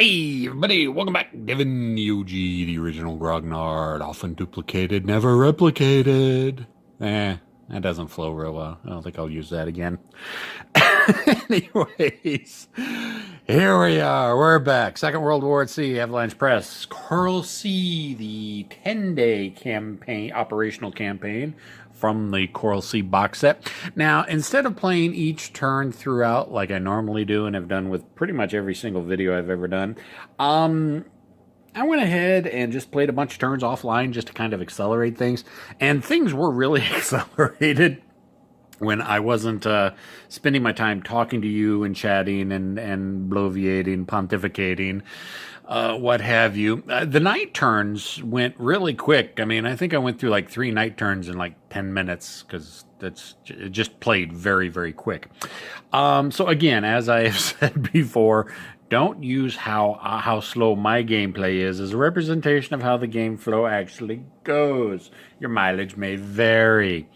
Hey, everybody, welcome back. Devin, the OG, the original Grognard, often duplicated, never replicated. That doesn't flow real well. I don't think I'll use that again. Anyways, here we are. We're back. Second World War at Sea, Avalanche Press. Coral Sea, the 10-day campaign, operational campaign from the Coral Sea box set. Now, instead of playing each turn throughout like I normally do and have done with pretty much every single video I've ever done, I went ahead and just played a bunch of turns offline just to kind of accelerate things. And things were really accelerated when I wasn't spending my time talking to you and chatting and bloviating, pontificating, what have you. The night turns went really quick. I mean, I think I went through like 3 night turns in like 10 minutes because it just played very, very quick. So again, as I have said before, don't use how slow my gameplay is as a representation of how the game flow actually goes. Your mileage may vary.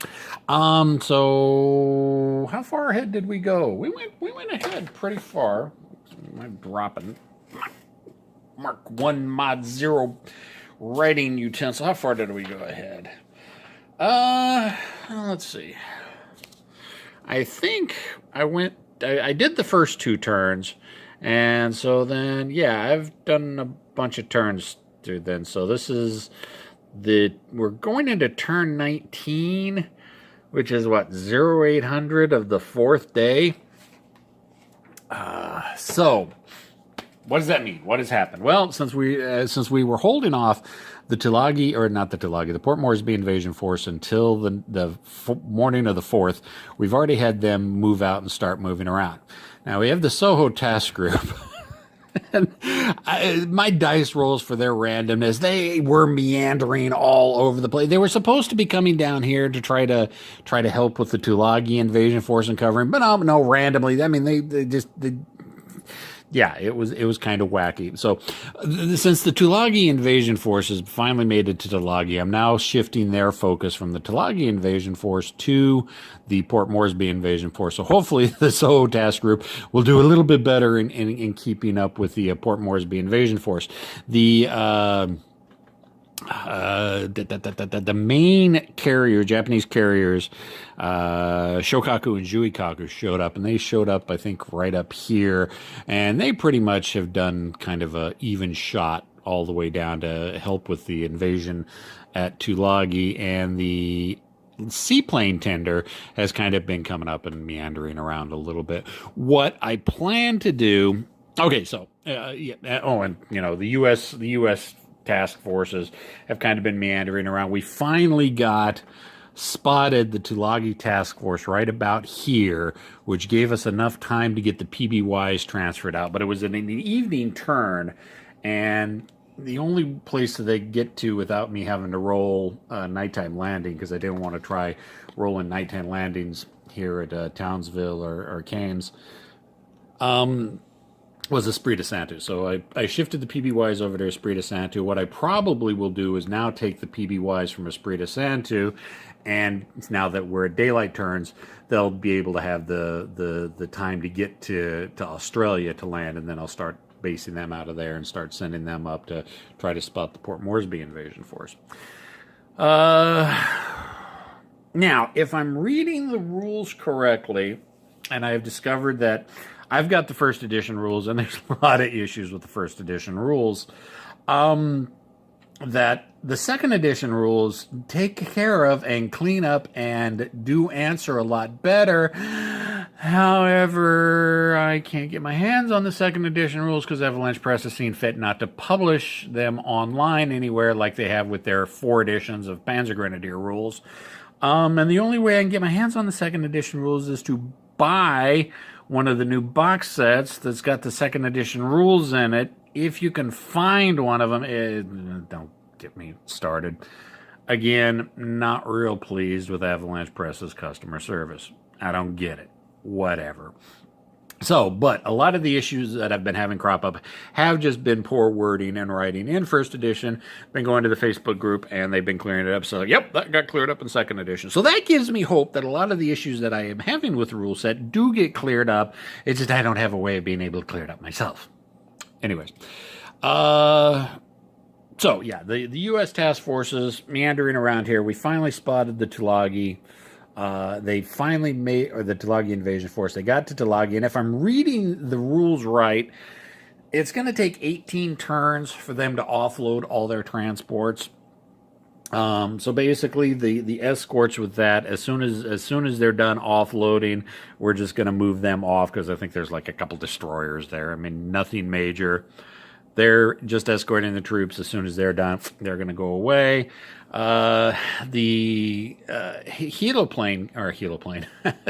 So how far ahead did we go? We went ahead pretty far. I'm dropping Mark 1 Mod 0 writing utensil. How far did we go ahead? Let's see. I think I did the first 2 turns. And so then, yeah, I've done a bunch of turns through then. So this is we're going into turn 19, which is what, 0800 of the 4th day. So what does that mean? What has happened? Well, since we were holding off the Tulagi, or not the Tulagi, the Port Moresby invasion force until the morning of the 4th, we've already had them move out and start moving around. Now, we have the Soho task group. And my dice rolls for their randomness, they were meandering all over the place. They were supposed to be coming down here to try to help with the Tulagi invasion force and covering, but no, randomly. I mean, yeah, it was kind of wacky. So since the Tulagi invasion forces finally made it to Tulagi, I'm now shifting their focus from the Tulagi invasion force to the Port Moresby invasion force. So hopefully the Soho task group will do a little bit better in keeping up with the Port Moresby invasion force. The main carrier, Japanese carriers, Shokaku and Juikaku showed up, and they showed up, I think, right up here, and they pretty much have done kind of a even shot all the way down to help with the invasion at Tulagi, and the seaplane tender has kind of been coming up and meandering around a little bit. What I plan to do, okay, so and the U.S. task forces have kind of been meandering around. We finally spotted the Tulagi task force right about here, which gave us enough time to get the PBYs transferred out. But it was an evening turn, and the only place that they get to without me having to roll nighttime landing, because I didn't want to try rolling nighttime landings here at Townsville or Cairns, was Esprit de Santo. So I shifted the PBYs over to Esprit de Santo. What I probably will do is now take the PBYs from Esprit de Santo, and now that we're at daylight turns, they'll be able to have the time to get to Australia to land, and then I'll start basing them out of there and start sending them up to try to spot the Port Moresby invasion force. Now, if I'm reading the rules correctly, and I have discovered that I've got the first edition rules, and there's a lot of issues with the first edition rules, that the second edition rules take care of and clean up and do answer a lot better. However, I can't get my hands on the second edition rules because Avalanche Press has seen fit not to publish them online anywhere like they have with their 4 editions of Panzer Grenadier rules. And the only way I can get my hands on the second edition rules is to buy one of the new box sets that's got the second edition rules in it. If you can find one of them, don't get me started. Again, not real pleased with Avalanche Press's customer service. I don't get it. Whatever. So, but a lot of the issues that I've been having crop up have just been poor wording and writing in first edition. Been going to the Facebook group, and they've been clearing it up. So, yep, that got cleared up in second edition. So that gives me hope that a lot of the issues that I am having with the rule set do get cleared up. It's just I don't have a way of being able to clear it up myself. Anyways, so yeah, the U.S. task forces meandering around here. We finally spotted the Tulagi. They finally made, or the Tulagi invasion force. They got to Tulagi, and if I'm reading the rules right, it's going to take 18 turns for them to offload all their transports. So basically, the escorts with that, as soon as they're done offloading, we're just going to move them off because I think there's like a couple destroyers there. I mean, nothing major. They're just escorting the troops. As soon as they're done, they're going to go away. The heliplane,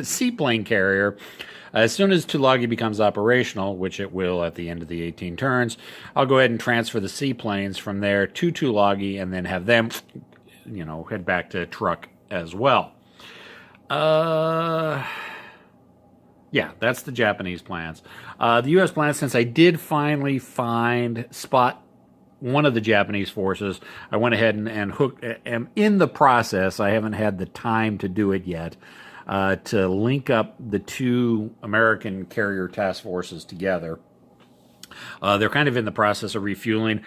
seaplane carrier. As soon as Tulagi becomes operational, which it will at the end of the 18 turns, I'll go ahead and transfer the seaplanes from there to Tulagi and then have them, head back to Truk as well. Yeah, that's the Japanese plans. The U.S. plans, since I did finally spot one of the Japanese forces, I went ahead and hooked, am in the process, I haven't had the time to do it yet, to link up the two American carrier task forces together. They're kind of in the process of refueling.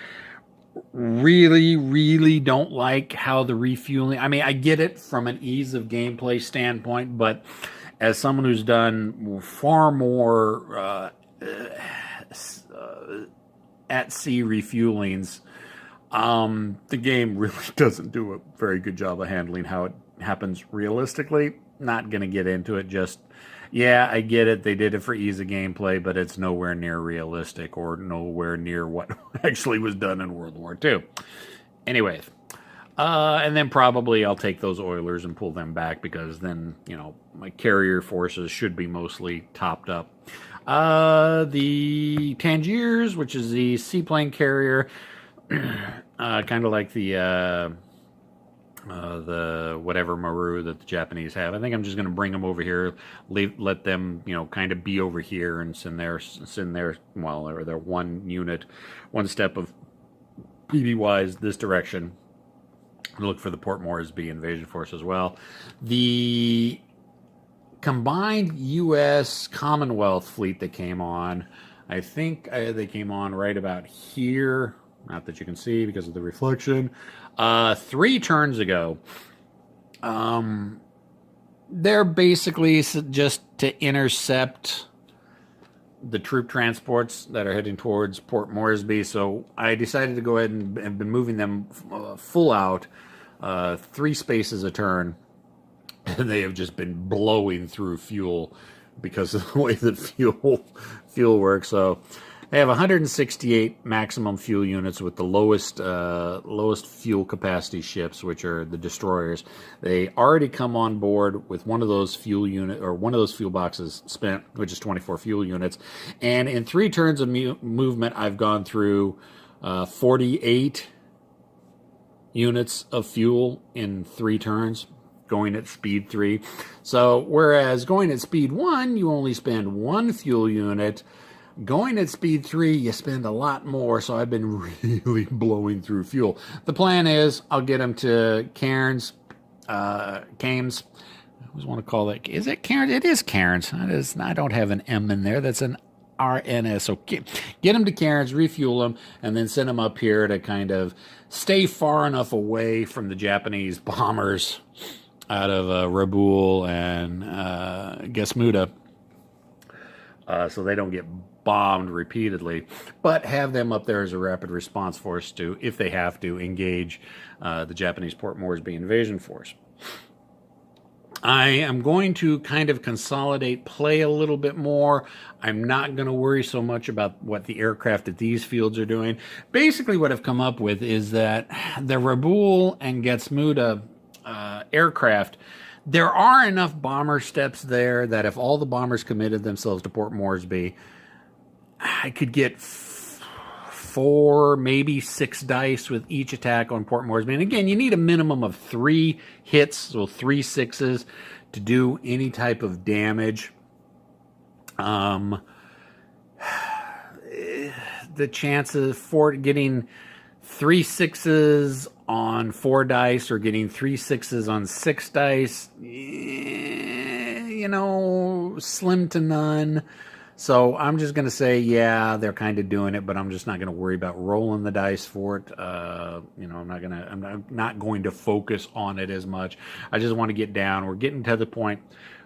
Really, really don't like how the refueling, I mean, I get it from an ease of gameplay standpoint, but as someone who's done far more at sea refuelings, the game really doesn't do a very good job of handling how it happens realistically. Not going to get into it. Just, yeah, I get it. They did it for ease of gameplay, but it's nowhere near realistic or nowhere near what actually was done in World War II. Anyways, and then probably I'll take those Oilers and pull them back because then, my carrier forces should be mostly topped up. The Tangiers, which is the seaplane carrier, kind of like the whatever Maru that the Japanese have. I think I'm just going to bring them over here, let them, kind of be over here and send their or their one unit, one step of PB-wise this direction. Look for the Port Moresby invasion force as well. The combined U.S. Commonwealth fleet that came on, I think they came on right about here. Not that you can see because of the reflection. 3 turns ago. They're basically just to intercept the troop transports that are heading towards Port Moresby. So I decided to go ahead and have been moving them full out, 3 spaces a turn. And they have just been blowing through fuel because of the way that fuel works. So they have 168 maximum fuel units with the lowest fuel capacity ships, which are the destroyers. They already come on board with one of those fuel boxes spent, which is 24 fuel units. And in 3 turns of movement, I've gone through 48 units of fuel in 3 turns, going at speed 3. So whereas going at speed 1, you only spend 1 fuel unit. Going at speed 3, you spend a lot more, so I've been really blowing through fuel. The plan is I'll get them to Cairns, Cairns. I always want to call that. Is it Cairns? It is Cairns. I don't have an M in there. That's an RNS. So get them to Cairns, refuel them, and then send them up here to kind of stay far enough away from the Japanese bombers out of Rabaul and Gesmuda, so they don't get bombed repeatedly, but have them up there as a rapid response force to, if they have to, engage the Japanese Port Moresby invasion force. I am going to kind of consolidate play a little bit more. I'm not going to worry so much about what the aircraft at these fields are doing. Basically, what I've come up with is that the Rabaul and Gesmuda aircraft, there are enough bomber steps there that if all the bombers committed themselves to Port Moresby, I could get 4, maybe 6 dice with each attack on Port Moresby. And again, you need a minimum of 3 hits, so 3 6s to do any type of damage. The chances for getting 3 6s on 4 dice or getting 3 6s on 6 dice, slim to none. So I'm just going to say, yeah, they're kind of doing it, but I'm just not going to worry about rolling the dice for it. I'm not going to focus on it as much. I just want to get down. We're getting to the point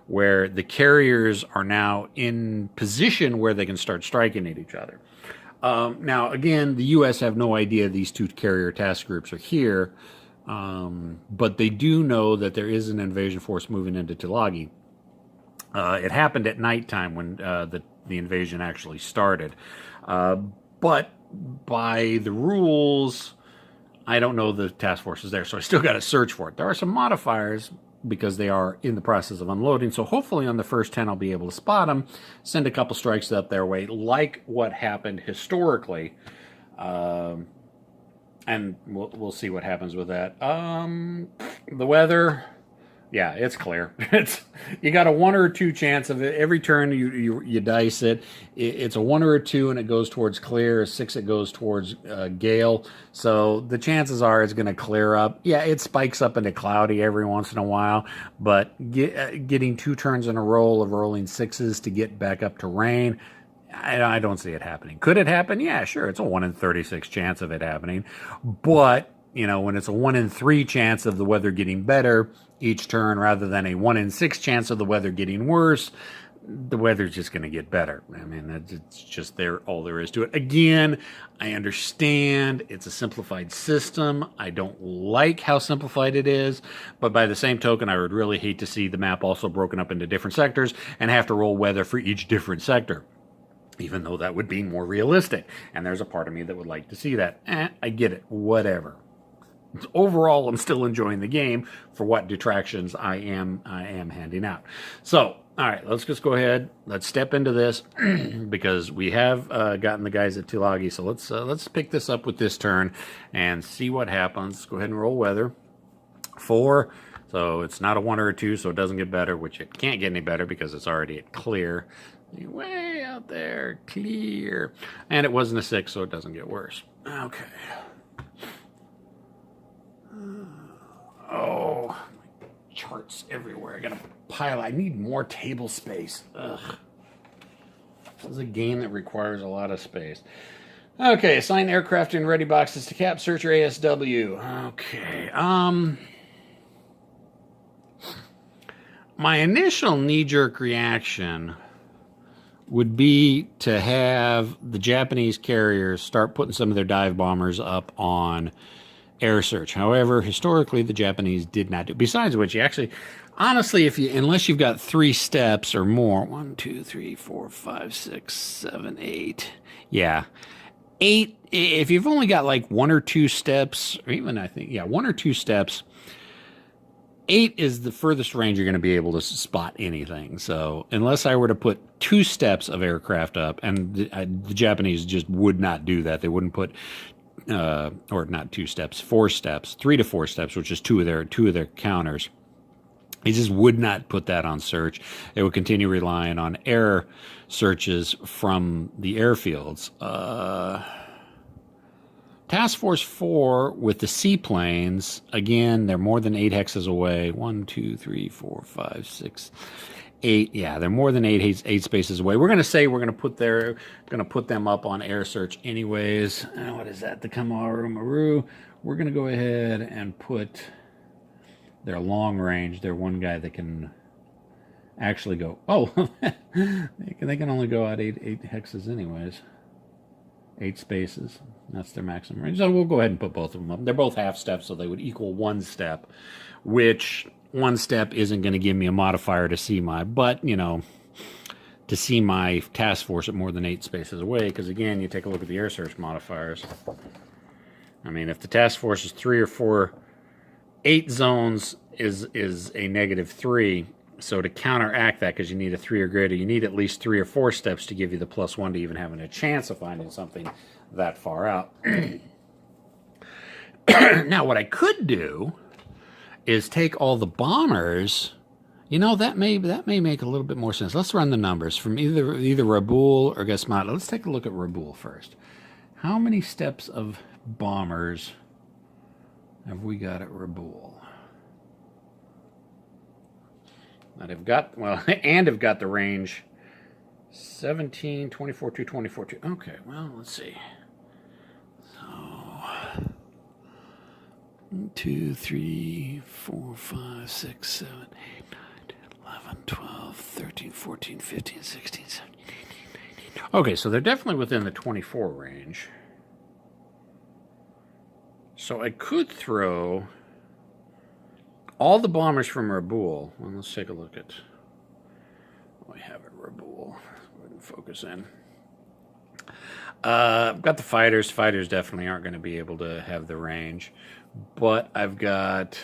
where the carriers are now in position where they can start striking at each other. Now, again, the U.S. have no idea these two carrier task groups are here, but they do know that there is an invasion force moving into Tulagi. It happened at nighttime when the invasion actually started. But by the rules, I don't know the task force is there, so I still got to search for it. There are some modifiers because they are in the process of unloading, so hopefully on the first 10 I'll be able to spot them, send a couple strikes up their way, like what happened historically. And we'll see what happens with that. The weather... Yeah, it's clear. You got a 1 or 2 chance of it. Every turn you dice it. It's a 1 or a 2 and it goes towards clear. A 6 it goes towards gale. So the chances are it's going to clear up. Yeah, it spikes up into cloudy every once in a while, but getting 2 turns in a row of rolling 6s to get back up to rain, I don't see it happening. Could it happen? Yeah, sure. It's a 1 in 36 chance of it happening, but when it's a 1 in 3 chance of the weather getting better each turn rather than a 1 in 6 chance of the weather getting worse, the weather's just going to get better. I mean, it's just all there is to it. Again, I understand it's a simplified system. I don't like how simplified it is, but by the same token, I would really hate to see the map also broken up into different sectors and have to roll weather for each different sector, even though that would be more realistic. And there's a part of me that would like to see that. I get it. Whatever. Overall, I'm still enjoying the game for what detractions I am handing out. So, all right, let's just go ahead. Let's step into this because we have gotten the guys at Tulagi. So let's pick this up with this turn and see what happens. Let's go ahead and roll weather. 4. So it's not a 1 or a 2, so it doesn't get better, which it can't get any better because it's already at clear. Way out there, clear. And it wasn't a 6, so it doesn't get worse. Okay. Oh, my charts everywhere. I got a pile. I need more table space. Ugh. This is a game that requires a lot of space. Okay, assign aircraft in ready boxes to cap. Search your ASW. Okay. My initial knee-jerk reaction would be to have the Japanese carriers start putting some of their dive bombers up on air search. However, historically, the Japanese did not do. Besides which, you actually, honestly, unless you've got 3 steps or more, 1, 2, 3, 4, 5, 6, 7, 8. Yeah, 8. If you've only got like 1 or 2 steps, or even 1 or 2 steps, 8 is the furthest range you're going to be able to spot anything. So unless I were to put 2 steps of aircraft up, and the Japanese just would not do that. They wouldn't put or not 2 steps, 4 steps, 3 to 4 steps, which is two of their counters. They just would not put that on search. They would continue relying on air searches from the airfields. Task Force 4 with the seaplanes, again, they're more than 8 hexes away. 1, 2, 3, 4, 5, 6, 8. Yeah, they're more than eight spaces away. We're going to say we're going to put them up on air search anyways. What is that? The Kamaru Maru. We're going to go ahead and put their long range. They're one guy that can actually go. Oh, they can only go out eight hexes anyways. 8 spaces. That's their maximum range. So we'll go ahead and put both of them up. They're both half steps, so they would equal 1 step, which 1 step isn't going to give me a modifier to see to see my task force at more than 8 spaces away. Because again, you take a look at the air search modifiers. I mean, if the task force is 3 or 4, 8 zones is a -3. So to counteract that, because you need a 3 or greater, you need at least 3 or 4 steps to give you the +1 to even having a chance of finding something that far out. Now, what I could do is take all the bombers. That may make a little bit more sense. Let's run the numbers from either Raboul or Gasmata. Let's take a look at Raboul first. How many steps of bombers have we got at Raboul? That have got the range 17, 24, 2, 24, 2. Okay, well, let's see. So, 2, 3, 4, 5, 6, 7, 8, 9, 10, 11, 12, 13, 14, 15, 16, 17, 18, 19. Okay, so they're definitely within the 24 range. So I could throw all the bombers from Raboul. Well, let's take a look at what we have at Raboul. Go ahead and focus in. I've got the fighters. Fighters definitely aren't going to be able to have the range. But I've got...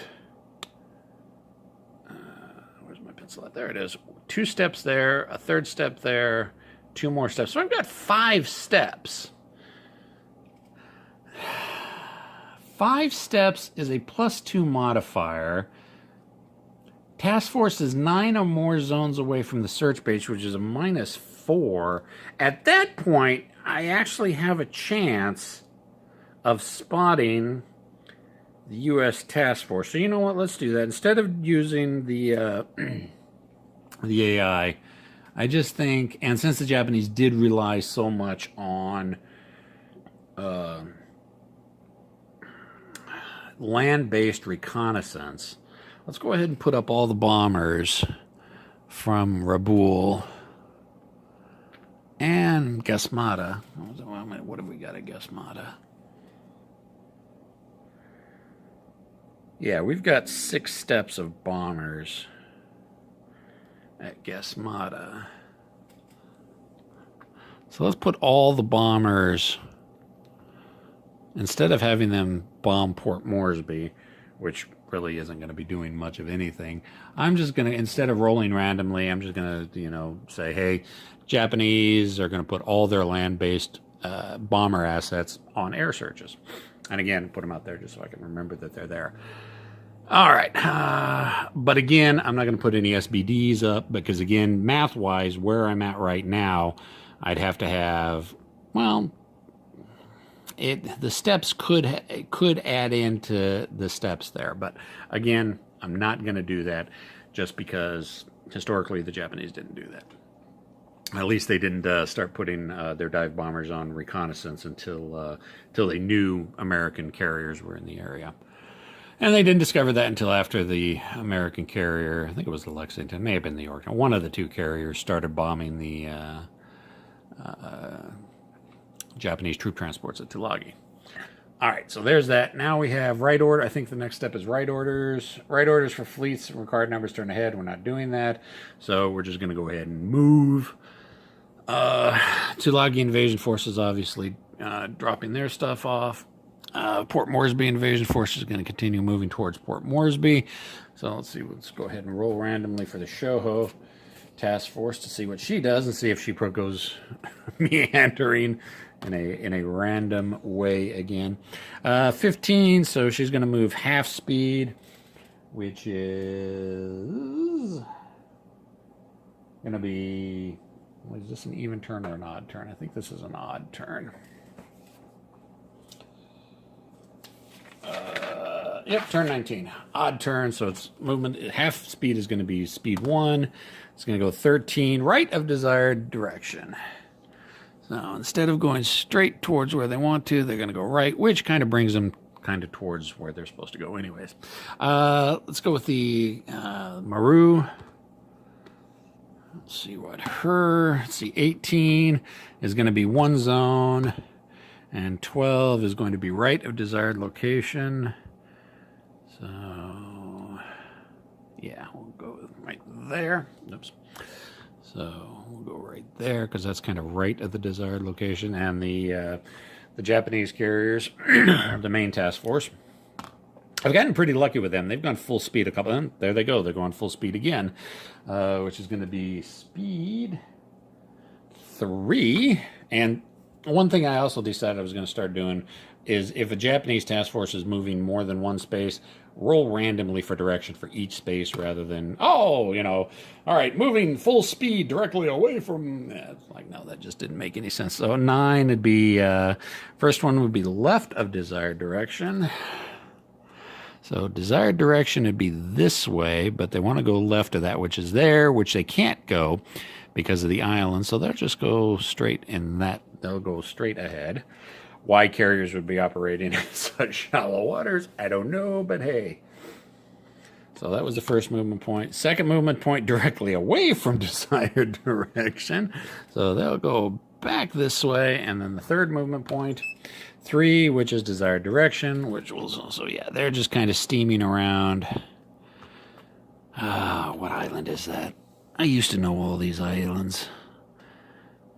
where's my pencil at? There it is. 2 steps there, a 3rd step there, 2 more steps. So I've got 5 steps. 5 steps is a +2 modifier. Task force is 9 or more zones away from the search base, which is a -4. At that point, I actually have a chance of spotting the U.S. task force. So you know what? Let's do that. Instead of using the the AI, I just think, and since the Japanese did rely so much on land-based reconnaissance, let's go ahead and put up all the bombers from Raboul and Gasmata. What have we got at Gasmata? Yeah, we've got 6 steps of bombers at Gasmata. So let's put all the bombers, instead of having them bomb Port Moresby, which really isn't going to be doing much of anything, I'm just going to, instead of rolling randomly, I'm just going to, say, hey, Japanese are going to put all their land-based bomber assets on air searches. And again, put them out there just so I can remember that they're there. All right. But again, I'm not going to put any SBDs up because, again, math-wise, where I'm at right now, I'd have to have, well, the steps could add into the steps there. But again, I'm not going to do that just because historically the Japanese didn't do that. At least they didn't start putting their dive bombers on reconnaissance until they knew American carriers were in the area. And they didn't discover that until after the American carrier, I think it was the Lexington, may have been the Yorktown, one of the 2 carriers started bombing the Japanese troop transports at Tulagi. All right, so there's that. Now we have right order. I think the next step is right orders. Right orders for fleets, required numbers turn ahead. We're not doing that. So we're just going to go ahead and move. Tulagi invasion forces obviously dropping their stuff off. Port Moresby invasion force is going to continue moving towards Port Moresby. So let's see. Let's go ahead and roll randomly for the Shoho task force to see what she does and see if she goes meandering in a random way again. 15. So she's going to move half speed, which is going to be. Is this an even turn or an odd turn? I think this is an odd turn. Yep, turn 19. Odd turn, so it's movement. Half speed is going to be speed 1. It's going to go 13, right of desired direction. So instead of going straight towards where they want to, they're going to go right, which kind of brings them kind of towards where they're supposed to go anyways. Let's go with the Maru. Let's see what let's see, 18 is going to be 1 zone, and 12 is going to be right of desired location. So, yeah, we'll go right there. Oops. So we'll go right there because that's kind of right at the desired location. And the Japanese carriers, the main task force, I've gotten pretty lucky with them. They've gone full speed a couple of them. There they go. They're going full speed again, which is going to be speed 3. And one thing I also decided I was going to start doing is if a Japanese task force is moving more than one space, roll randomly for direction for each space rather than, all right, moving full speed directly away from, it's like, no, that just didn't make any sense. So 9 would be, first one would be left of desired direction. So desired direction would be this way, but they want to go left of that, which is there, which they can't go because of the island. So they'll just go straight in that. They'll go straight ahead. Why carriers would be operating in such shallow waters, I don't know, but hey. So that was the first movement point. Second movement point directly away from desired direction. So they'll go back this way. And then the third movement point, 3, which is desired direction, which will also, yeah, they're just kind of steaming around. What island is that? I used to know all these islands.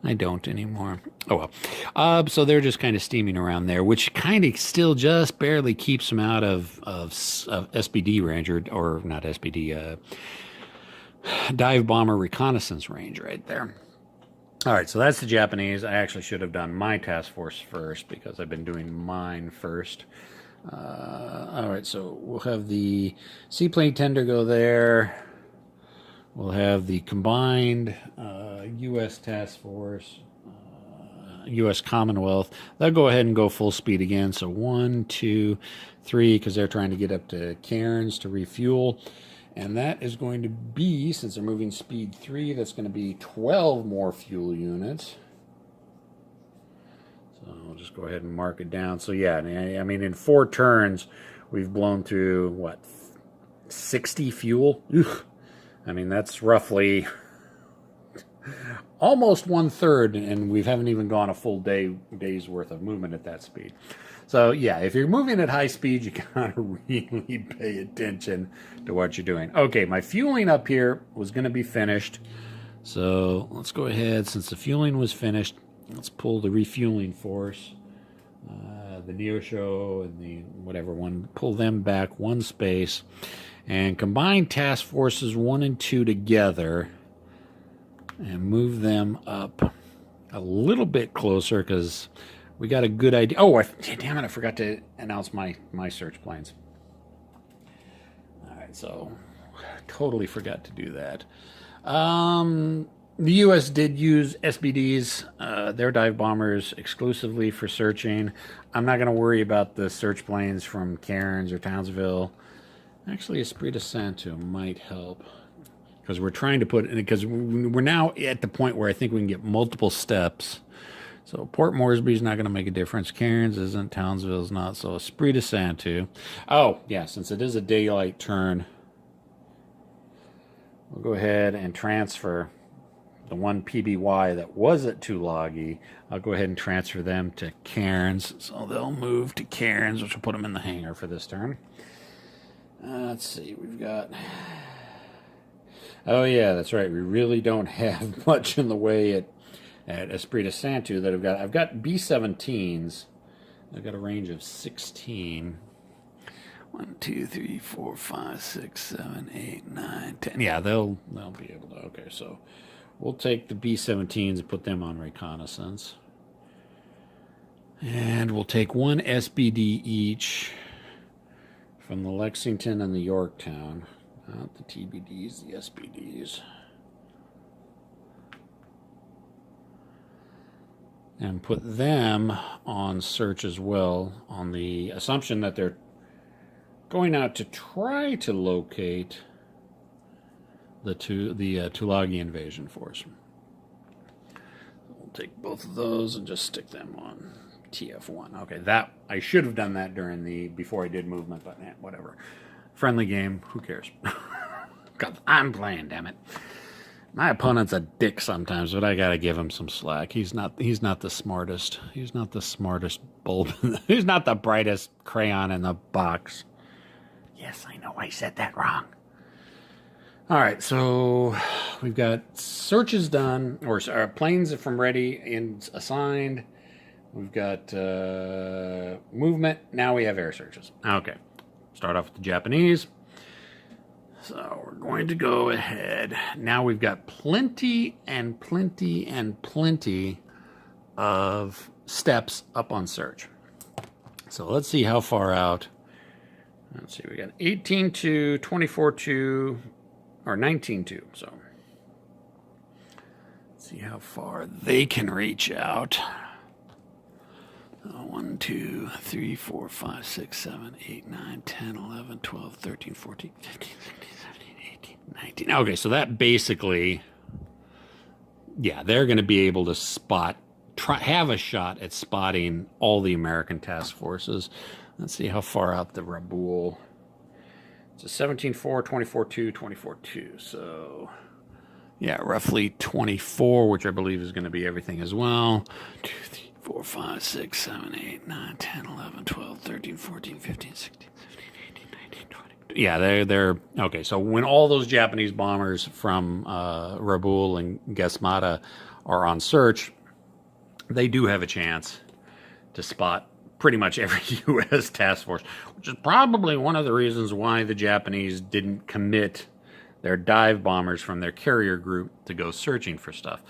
I don't anymore. Oh well. So they're just kind of steaming around there, which kind of still just barely keeps them out of SBD range, or not SBD, dive bomber reconnaissance range right there. All right, so that's the Japanese. I actually should have done my task force first because I've been doing mine first. All right, so we'll have the seaplane tender go there. We'll have the combined U.S. task force, U.S. Commonwealth. They'll go ahead and go full speed again. So 1, 2, 3, because they're trying to get up to Cairns to refuel. And that is going to be, since they're moving speed 3, that's going to be 12 more fuel units. So I'll just go ahead and mark it down. So yeah, I mean, in 4 turns, we've blown through, what, 60 fuel? Ugh. I mean, that's roughly almost 1/3, and we haven't even gone a full day's worth of movement at that speed. So yeah, if you're moving at high speed, you gotta really pay attention to what you're doing. Okay, my fueling up here was going to be finished. So let's go ahead, since the fueling was finished, let's pull the refueling force, the Neosho and the whatever one, pull them back 1 space. And combine task forces 1 and 2 together and move them up a little bit closer because we got a good idea. Oh, damn it, I forgot to announce my search planes. All right, so totally forgot to do that. The U.S. did use SBDs, their dive bombers, exclusively for searching. I'm not going to worry about the search planes from Cairns or Townsville. Actually, Esprit de Santo might help because we're trying to because we're now at the point where I think we can get multiple steps. So Port Moresby's not going to make a difference. Cairns isn't. Townsville's not. So Esprit de Santo. Oh, yeah, since it is a daylight turn, we'll go ahead and transfer the 1 PBY that was at Tulagi. I'll go ahead and transfer them to Cairns. So they'll move to Cairns, which will put them in the hangar for this turn. Let's see, we've got... Oh, yeah, that's right. We really don't have much in the way at Esprit de Santo that I've got B-17s. I've got a range of 16. 1, 2, 3, 4, 5, 6, 7, 8, 9, 10. Yeah, they'll be able to... Okay, so we'll take the B-17s and put them on reconnaissance. And we'll take 1 SBD each from the Lexington and the Yorktown. Not the TBDs, the SBDs. And put them on search as well, on the assumption that they're going out to try to locate the Tulagi invasion force. We'll take both of those and just stick them on TF1. Okay, that I should have done that before I did movement, but whatever. Friendly game, who cares? God, I'm playing, damn it. My opponent's a dick sometimes, but I gotta give him some slack. He's not the smartest. He's not the smartest bulb. He's not the brightest crayon in the box. Yes, I know I said that wrong. All right, so we've got searches done, or planes from ready and assigned. We've got movement. Now we have air searches. Okay, start off with the Japanese. So we're going to go ahead. Now we've got plenty and plenty and plenty of steps up on search. So let's see how far out. Let's see, we got 18-2, 24-2, or 19-2. So let's see how far they can reach out. 1, 2, 3, 4, 5, 6, 7, 8, 9, 10, 11, 12, 13, 14, 15, 16, 17, 18, 19. Okay, so that basically yeah, they're going to be able to have a shot at spotting all the American task forces. Let's see how far out the Raboul. It's a 17-4, 24-2, 24-2. So, yeah, roughly 24, which I believe is going to be everything as well. 2, 3, 4, 5, 6, 7, 8, 9, 10, 11, 12, 13, 14, 15, 16, 17, 18, 19, 20. Yeah, they're okay. So when all those Japanese bombers from Raboul and Gesmata are on search, they do have a chance to spot pretty much every U.S. task force, which is probably one of the reasons why the Japanese didn't commit their dive bombers from their carrier group to go searching for stuff.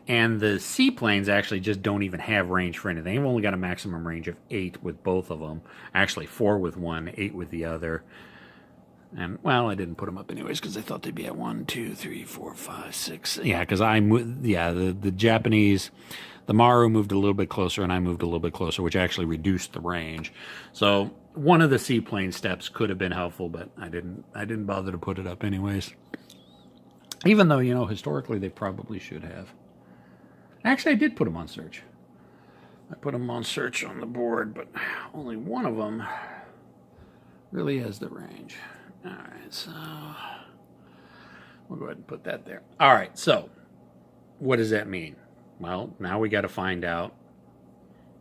And the seaplanes actually just don't even have range for anything. They've only got a maximum range of 8 with both of them. Actually, 4 with one, 8 with the other. And, well, I didn't put them up anyways because I thought they'd be at 1, 2, 3, 4, 5, 6. Yeah, because the Japanese, the Maru moved a little bit closer and I moved a little bit closer, which actually reduced the range. So one of the seaplane steps could have been helpful, but I didn't bother to put it up anyways. Even though, historically they probably should have. Actually, I did put them on search. I put them on search on the board, but only one of them really has the range. All right, so we'll go ahead and put that there. All right, so what does that mean? Well, now we got to find out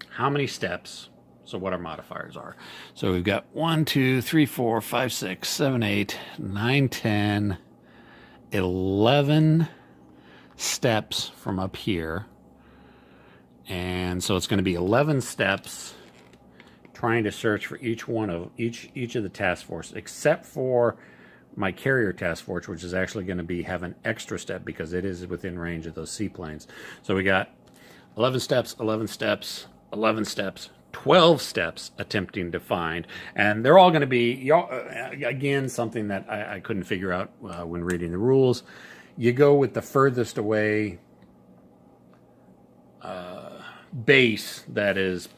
how many steps, so what our modifiers are. So we've got 1, 2, 3, 4, 5, 6, 7, 8, 9, 10, 11 steps from up here. And so it's going to be 11 steps trying to search for each of the task force, except for my carrier task force, which is actually going to have an extra step because it is within range of those seaplanes. So we got 11 steps, 11 steps, 11 steps, 12 steps attempting to find, and they're all going to be, again, something that I couldn't figure out when reading the rules. You go with the furthest away base that is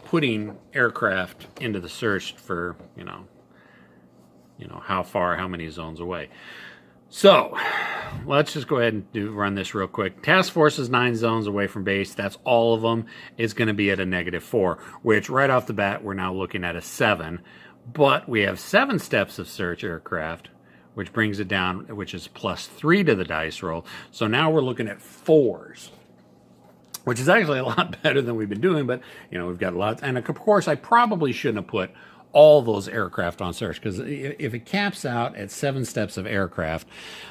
putting aircraft into the search for, how many zones away. So let's just go ahead and run this real quick. Task force is 9 zones away from base. That's all of them. It's going to be at a -4, which right off the bat, we're now looking at a 7. But we have 7 steps of search aircraft, which brings it down, which is +3 to the dice roll. So now we're looking at 4s. Which is actually a lot better than we've been doing, but, we've got a lot. And, of course, I probably shouldn't have put all those aircraft on search, because if it caps out at 7 steps of aircraft,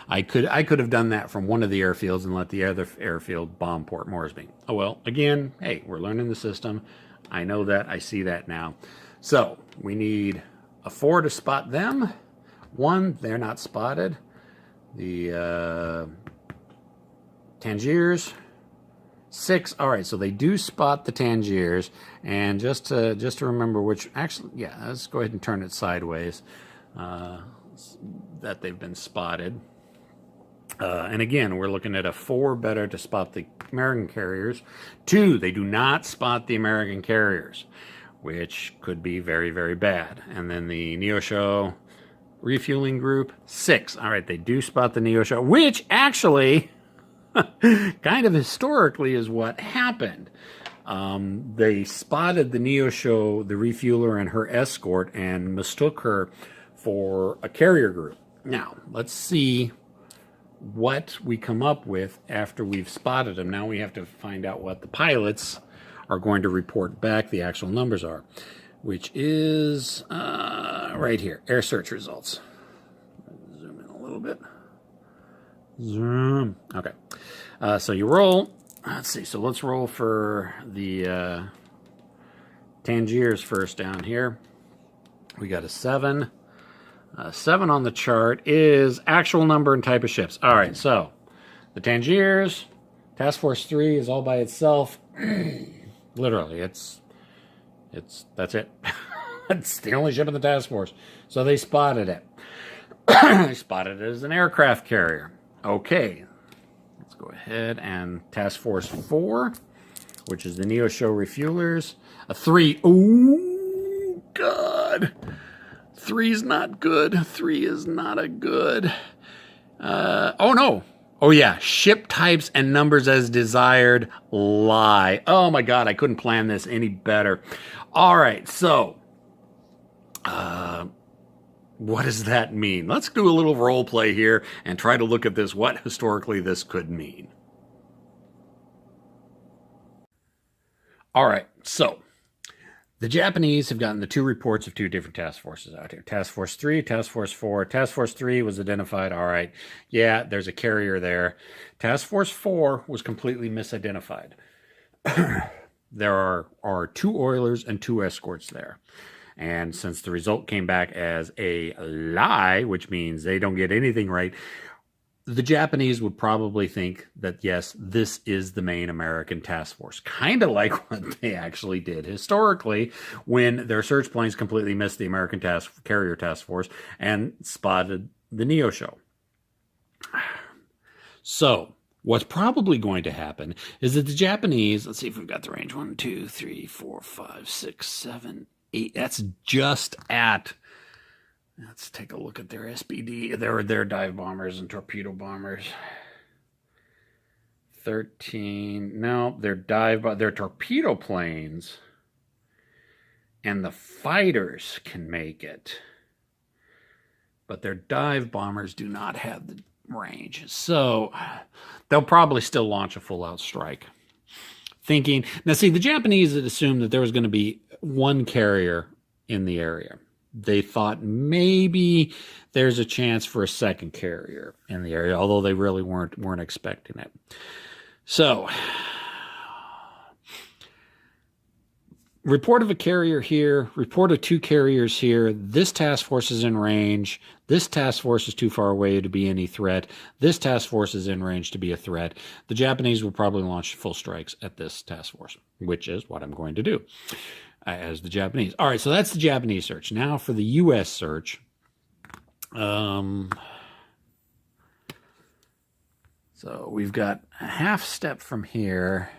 I could have done that from one of the airfields and let the other airfield bomb Port Moresby. Oh, well, again, hey, we're learning the system. I know that. I see that now. So we need a 4 to spot them. 1, they're not spotted. The Tangiers. 6. All right, so they do spot the Tangiers, and just to remember which, actually, yeah, let's go ahead and turn it sideways, that they've been spotted. And again, we're looking at a 4 better to spot the American carriers. 2, they do not spot the American carriers, which could be very, very bad. And then the Neosho refueling group, 6. All right, they do spot the Neosho, which actually kind of historically is what happened. They spotted the Neosho, the refueler, and her escort and mistook her for a carrier group. Now, let's see what we come up with after we've spotted them. Now we have to find out what the pilots are going to report back the actual numbers are, which is right here, air search results. Zoom in a little bit. Zoom. Okay. So you roll. Let's see. So let's roll for the Tangiers first down here. We got a 7. 7 on the chart is actual number and type of ships. All right. So the Tangiers, Task Force 3 is all by itself. Literally, that's it. It's the only ship in the task force. So they spotted it. They spotted it as an aircraft carrier. Okay, let's go ahead and Task Force 4, which is the Neosho refuelers. A 3. Ooh, God. Three's not good. 3 is not a good. Oh, no. Oh, yeah. Ship types and numbers as desired. Lie. Oh, my God. I couldn't plan this any better. All right. So, what does that mean? Let's do a little role play here and try to look at this, what historically this could mean. All right. So, the Japanese have gotten the 2 reports of 2 different task forces out here. Task Force 3, Task Force 4. Task Force 3 was identified. All right. Yeah, there's a carrier there. Task Force 4 was completely misidentified. There are 2 oilers and 2 escorts there. And since the result came back as a lie, which means they don't get anything right, the Japanese would probably think that, yes, this is the main American task force. Kind of like what they actually did historically when their search planes completely missed the American carrier task force and spotted the Neosho. So what's probably going to happen is that the Japanese, let's see if we've got the range, 1, 2, 3, 4, 5, 6, 7, 8. That's just at... Let's take a look at their SBD, their dive bombers and torpedo bombers. 13. No, their torpedo planes and the fighters can make it. But their dive bombers do not have the range. So they'll probably still launch a full-out strike. Now see, the Japanese had assumed that there was going to be 1 carrier in the area. They thought maybe there's a chance for a 2nd carrier in the area, although they really weren't expecting it. So, report of a carrier here, report of 2 carriers here. This task force is in range. This task force is too far away to be any threat. This task force is in range to be a threat. The Japanese will probably launch full strikes at this task force, which is what I'm going to do. As the Japanese. All right, so that's the Japanese search. Now for the U.S. search. So we've got a half step from here,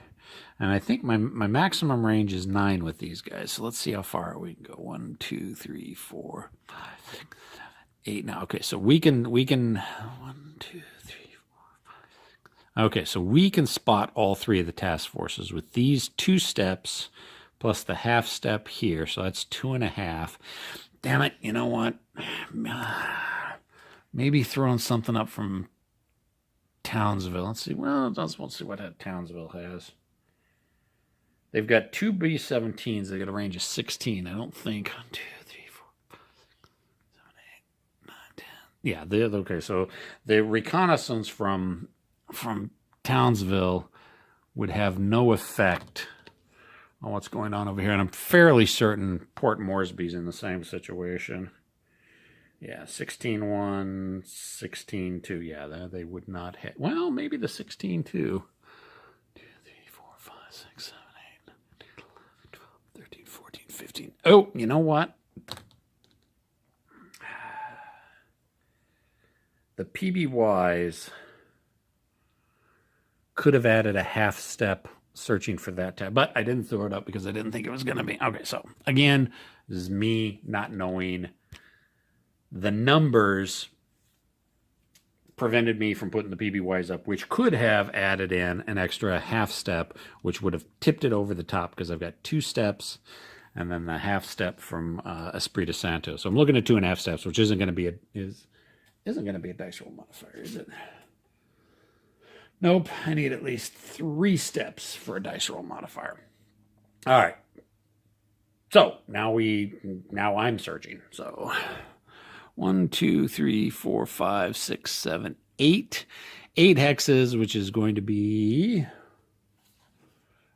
and I think my maximum range is 9 with these guys. So let's see how far we can go. 1, 2, 3, 4, 5, 6, 7, 8. Now, okay, so we can 1, 2, 3, 4, 5, 6. Okay, so we can spot all 3 of the task forces with these 2 steps. Plus the half step here, so that's 2.5. Damn it, you know what? Maybe throwing something up from Townsville. Let's see. Well, let's see what Townsville has. They've got 2 B-17s. They got a range of 16. I don't think 1, 2, 3, 4, 5, 6, 7, 8, 9, 10. Yeah, okay. So the reconnaissance from Townsville would have no effect on what's going on over here. And I'm fairly certain Port Moresby's in the same situation. Yeah, 16-1, 16-2. Yeah, they would not hit. Well, maybe the 16-2. 2, 3, 4, 5, 6, 7, 8, 9, 10, 11, 12, 13, 14, 15. Oh, you know what? The PBYs could have added a half step searching for that tab, but I didn't throw it up because I didn't think it was going to be. Okay, so again, this is me not knowing. The numbers prevented me from putting the PBYs up, which could have added in an extra half step, which would have tipped it over the top because I've got 2 steps and then the half step from Esprit Santo. So I'm looking at 2.5 steps, which isn't going to be a dice roll modifier, is it? Nope, I need at least 3 steps for a dice roll modifier. All right. So now I'm searching. So 1, 2, 3, 4, 5, 6, 7, 8. 8 hexes, which is going to be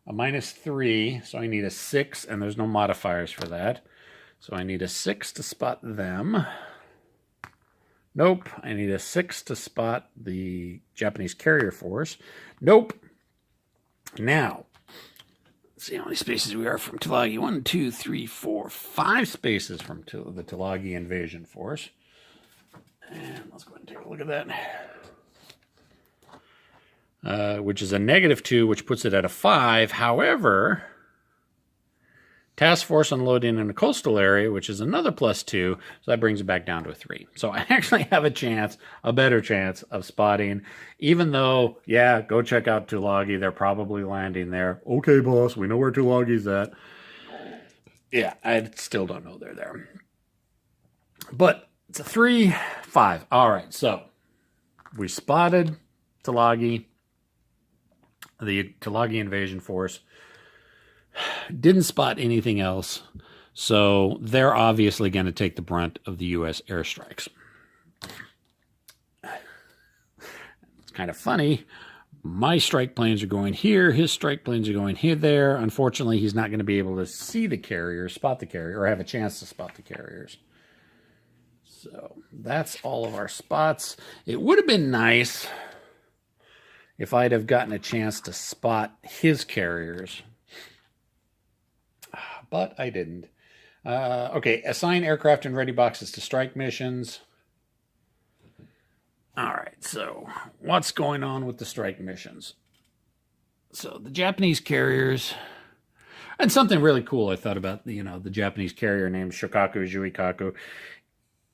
a -3. So I need a 6, and there's no modifiers for that. So I need a 6 to spot them. Nope. I need a 6 to spot the Japanese carrier force. Nope. Now, let's see how many spaces we are from Tulagi. 1, 2, 3, 4, 5 spaces from the Tulagi invasion force. And let's go ahead and take a look at that. Which is a -2, which puts it at a 5. However, Task force unloading in a coastal area, which is another +2, so that brings it back down to a 3. So I actually have a better chance of spotting, even though, yeah, go check out Tulagi. They're probably landing there. Okay, boss, we know where Tulagi's at. Yeah, I still don't know they're there. But it's a 3-5. All right, so we spotted Tulagi, the Tulagi invasion force. Didn't spot anything else, so they're obviously going to take the brunt of the U.S. airstrikes. It's kind of funny. My strike planes are going here. His strike planes are going here, there. Unfortunately, he's not going to be able to see the carriers, spot the carrier, or have a chance to spot the carriers. So that's all of our spots. It would have been nice if I'd have gotten a chance to spot his carriers, but I didn't. Okay, assign aircraft and ready boxes to strike missions. All right, so what's going on with the strike missions? So the Japanese carriers, and something really cool I thought about, the Japanese carrier named Shokaku Juikaku.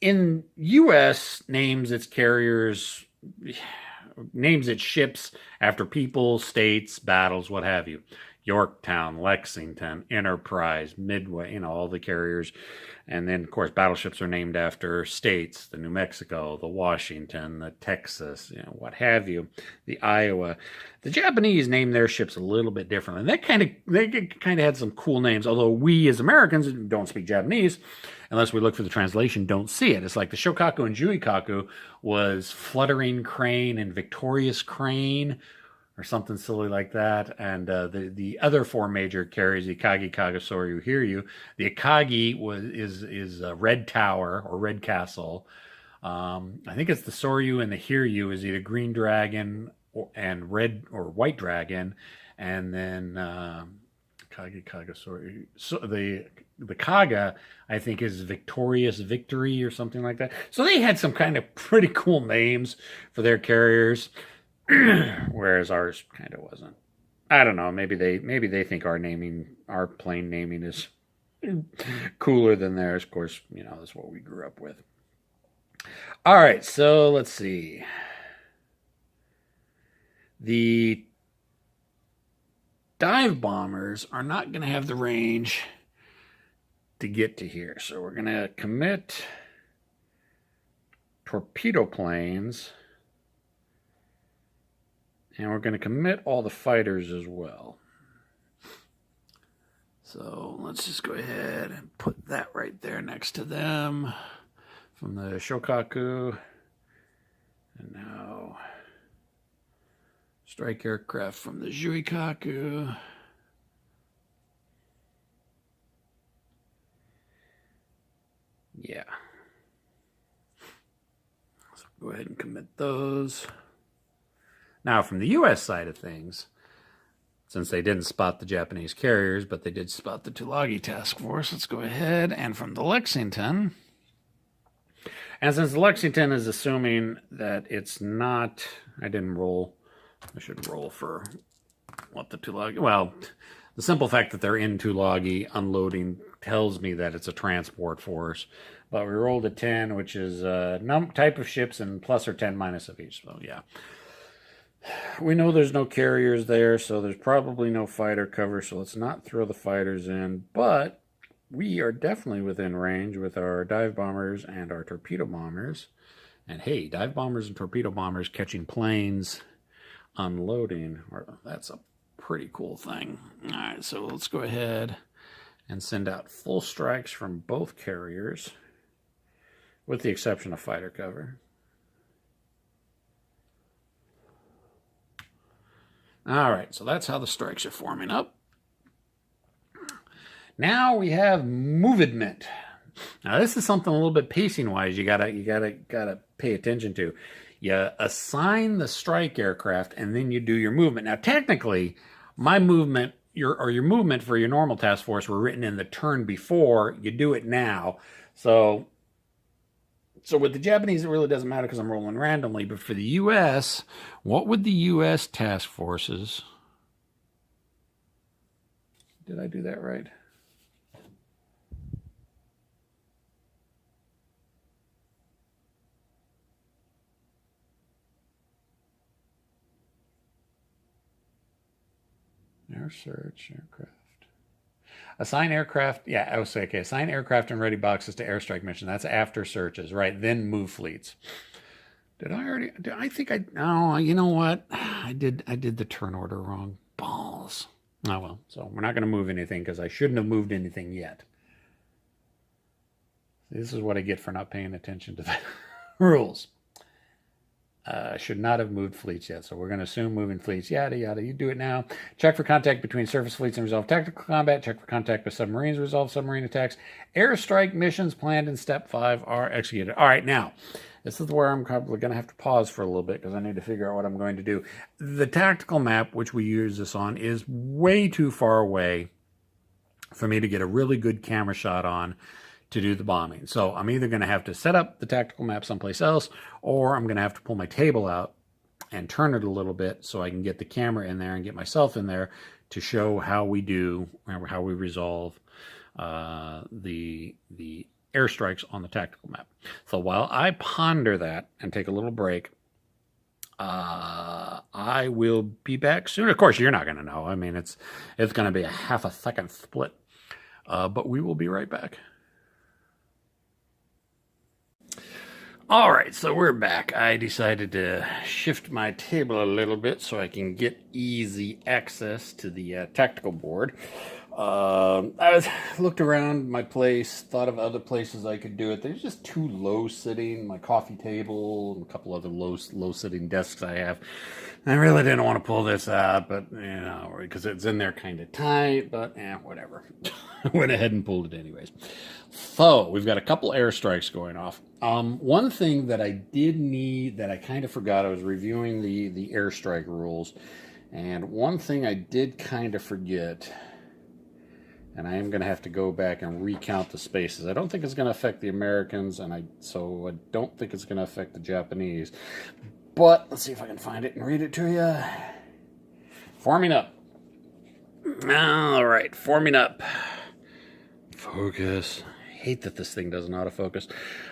In U.S. names its carriers, names its ships after people, states, battles, what have you. Yorktown, Lexington, Enterprise, Midway, all the carriers. And then, of course, battleships are named after states, the New Mexico, the Washington, the Texas, what have you, the Iowa. The Japanese name their ships a little bit differently. And they kind of had some cool names, although we as Americans who don't speak Japanese, unless we look for the translation, don't see it. It's like the Shokaku and Juikaku was Fluttering Crane and Victorious Crane, or something silly like that. And the other four major carriers, the Akagi, Kagasoryu, Hiryu. The Akagi is Red Tower or Red Castle. I think it's the Soryu, and the Hiryu is either Green Dragon and Red or White Dragon. And then Akagi, Kagasoryu. So the Kaga, I think, is Victorious Victory or something like that. So they had some kind of pretty cool names for their carriers. Whereas ours kind of wasn't. I don't know. Maybe they think our plane naming is cooler than theirs. Of course, that's what we grew up with. All right, so let's see. The dive bombers are not going to have the range to get to here, so we're going to commit torpedo planes. And we're going to commit all the fighters as well. So let's just go ahead and put that right there next to them from the Shokaku. And now strike aircraft from the Juikaku. Yeah. So go ahead and commit those. Now, from the U.S. side of things, since they didn't spot the Japanese carriers, but they did spot the Tulagi task force, let's go ahead and from the Lexington. And since the Lexington is assuming that it's not, I should roll for what the Tulagi, well, the simple fact that they're in Tulagi unloading tells me that it's a transport force. But we rolled a 10, which is type of ships and plus or 10 minus of each, so yeah. We know there's no carriers there, so there's probably no fighter cover, so let's not throw the fighters in. But we are definitely within range with our dive bombers and our torpedo bombers. And hey, dive bombers and torpedo bombers catching planes, unloading, that's a pretty cool thing. All right, so let's go ahead and send out full strikes from both carriers, with the exception of fighter cover. All right, so that's how the strikes are forming up. Now we have movement. Now this is something a little bit pacing-wise you gotta pay attention to. You assign the strike aircraft and then you do your movement. Now technically, my movement, your movement for your normal task force were written in the turn before. You do it now. So with the Japanese, it really doesn't matter because I'm rolling randomly. But for the U.S., what would the U.S. task forces... Did I do that right? search aircraft. Assign aircraft. Yeah, I was saying, okay. Assign aircraft and ready boxes to airstrike mission. That's after searches, right? Then move fleets. Did I already? I think I. Oh, you know what? I did the turn order wrong. Balls. Oh well. So we're not going to move anything because I shouldn't have moved anything yet. This is what I get for not paying attention to the rules. Should not have moved fleets yet, so we're going to assume moving fleets. Yada yada. You do it now. Check for contact between surface fleets and resolve tactical combat. Check for contact with submarines. Resolve submarine attacks. Airstrike missions planned in step 5 are executed. All right, now this is where I'm probably going to have to pause for a little bit because I need to figure out what I'm going to do. The tactical map, which we use this on, is way too far away for me to get a really good camera shot on to do the bombing. So I'm either going to have to set up the tactical map someplace else, or I'm going to have to pull my table out and turn it a little bit so I can get the camera in there and get myself in there to show how we do, how we resolve the airstrikes on the tactical map. So while I ponder that and take a little break, I will be back soon. Of course, you're not going to know. I mean, it's going to be a half a second split, but we will be right back. All right, so we're back. I decided to shift my table a little bit so I can get easy access to the tactical board. I looked around my place, thought of other places I could do it. There's just too low sitting, my coffee table, and a couple other low sitting desks I have. I really didn't want to pull this out, but because it's in there kind of tight, but whatever. I went ahead and pulled it anyways. So we've got a couple airstrikes going off. One thing that I did need that I kind of forgot, I was reviewing the airstrike rules, and one thing I did kind of forget, and I am going to have to go back and recount the spaces. I don't think it's going to affect the Americans, so I don't think it's going to affect the Japanese. But let's see if I can find it and read it to you. Forming up. All right, forming up. Focus. I hate that this thing doesn't autofocus.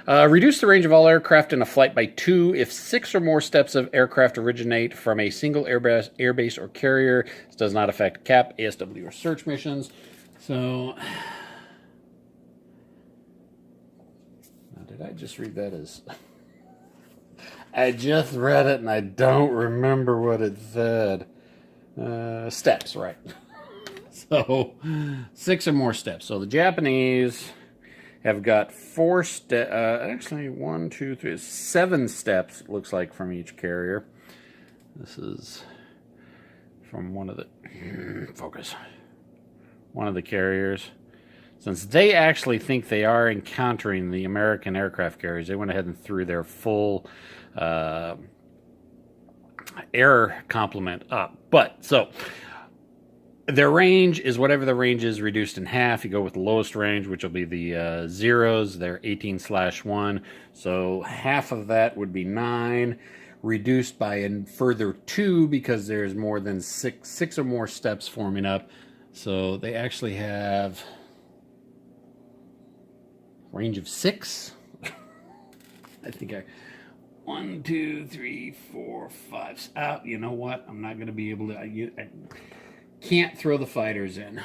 Reduce the range of all aircraft in a flight by 2 if 6 or more steps of aircraft originate from a single airbase or carrier. This does not affect CAP, ASW, or search missions. So, now did I just read that as... I just read it and I don't remember what it said. Steps, right. So, 6 or more steps. So the Japanese have got 4 steps, actually 1, 2, 3, 7 steps, it looks like, from each carrier. This is from one of the, focus, one of the carriers. Since they actually think they are encountering the American aircraft carriers, they went ahead and threw their full air complement up. But, so, their range is whatever the range is reduced in half. You go with the lowest range, which will be the zeros. They're 18/1. So half of that would be 9, reduced by a further 2 because there's more than 6 or more steps forming up. So they actually have range of 6. I think 1, 2, 3, 4, 5. You know what? I'm not going to be able to. I can't throw the fighters in.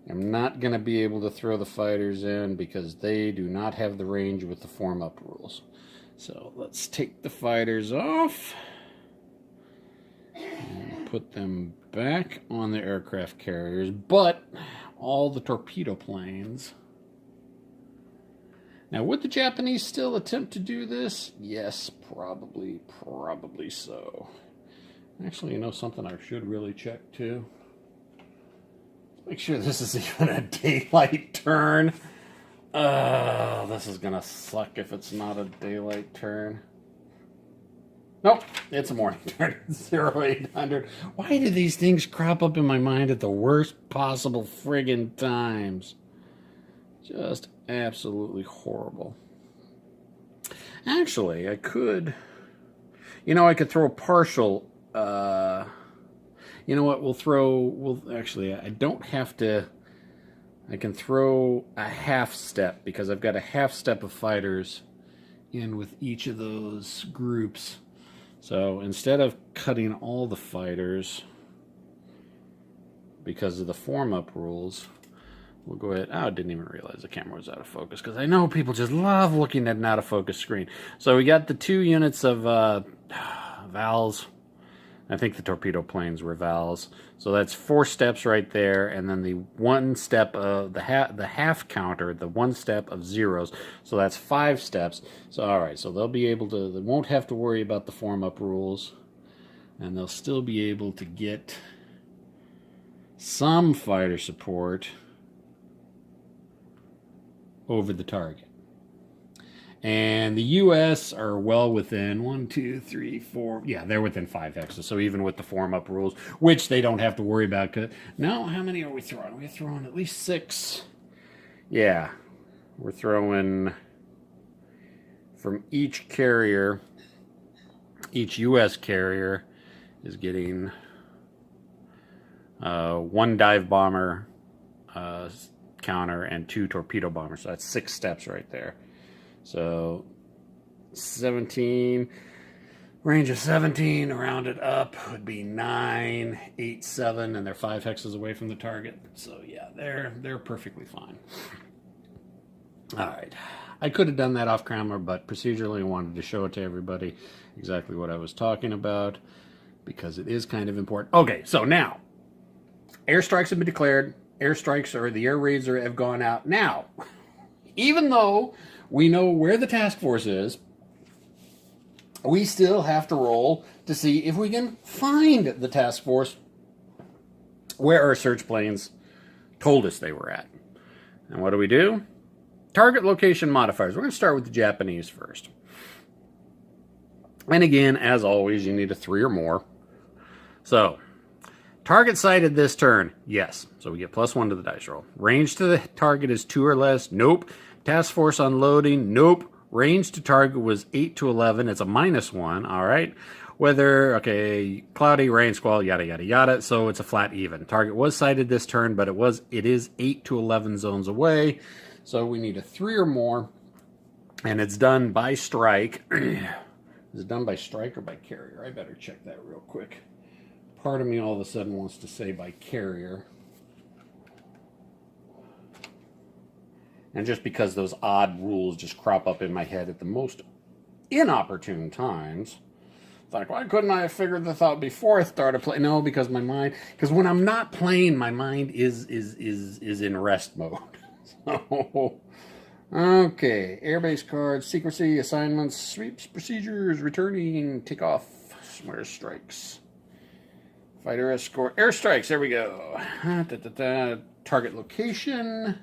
I'm not going to be able to throw the fighters in because they do not have the range with the form up rules. So let's take the fighters off and put them back on the aircraft carriers, but all the torpedo planes. Now, would the Japanese still attempt to do this? Yes, probably so. Actually, you know something I should really check too? Make sure this is even a daylight turn. This is gonna suck if it's not a daylight turn. Nope, it's a morning turn. 0800. Why do these things crop up in my mind at the worst possible friggin' times? Just absolutely horrible. Actually, I could throw a partial. You know what? I don't have to. I can throw a half step because I've got a half step of fighters in with each of those groups. So instead of cutting all the fighters, because of the form-up rules, we'll go ahead. Oh, I didn't even realize the camera was out of focus because I know people just love looking at an out-of-focus screen. So we got the 2 units of valves. I think the torpedo planes were valves. So that's 4 steps right there, and then the 1 step of the half counter, the 1 step of zeros. So that's 5 steps. So all right, so they'll be able to. They won't have to worry about the form-up rules, and they'll still be able to get some fighter support over the target. And the U.S. are well within 1, 2, 3, 4. Yeah, they're within 5 hexes. So even with the form-up rules, which they don't have to worry about. Now, how many are we throwing? We're throwing at least 6. Yeah, we're throwing from each carrier. Each U.S. carrier is getting 1 dive bomber counter and 2 torpedo bombers. So that's 6 steps right there. So 17, range of 17, rounded up would be 9, 8, 7, and they're 5 hexes away from the target. So yeah, they're perfectly fine. All right, I could have done that off camera, but procedurally I wanted to show it to everybody exactly what I was talking about because it is kind of important. Okay, so now airstrikes have been declared. Airstrikes or the air raids have gone out. Now, even though we know where the task force is, we still have to roll to see if we can find the task force where our search planes told us they were at. And what do? Target location modifiers. We're going to start with the Japanese first. And again, as always, you need a 3 or more. So, target sighted this turn. Yes. So we get +1 to the dice roll. Range to the target is 2 or less. Nope. Task force unloading. Nope. Range to target was 8 to 11. It's a -1. All right. Weather, okay, cloudy, rain, squall, yada, yada, yada. So it's a flat even. Target was sighted this turn, but it is 8 to 11 zones away. So we need a 3 or more. And it's done by strike. Is it done by strike or by carrier? I better check that real quick. Part of me all of a sudden wants to say by carrier. And just because those odd rules just crop up in my head at the most inopportune times, it's like, why couldn't I have figured this out before I started playing? No, because my mind, because when I'm not playing, my mind is in rest mode. So, okay, airbase cards, secrecy, assignments, sweeps, procedures, returning, takeoff, smart strikes, fighter escort, airstrikes. There we go. Target location.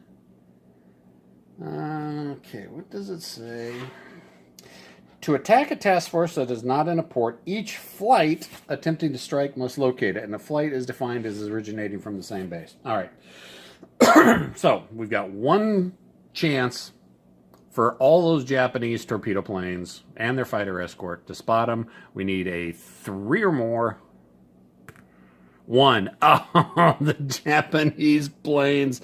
Okay, what does it say? To attack a task force that is not in a port, each flight attempting to strike must locate it, and a flight is defined as originating from the same base. All right. So we've got 1 chance for all those Japanese torpedo planes and their fighter escort to spot them. We need a 3 or more. 1. Oh, the Japanese planes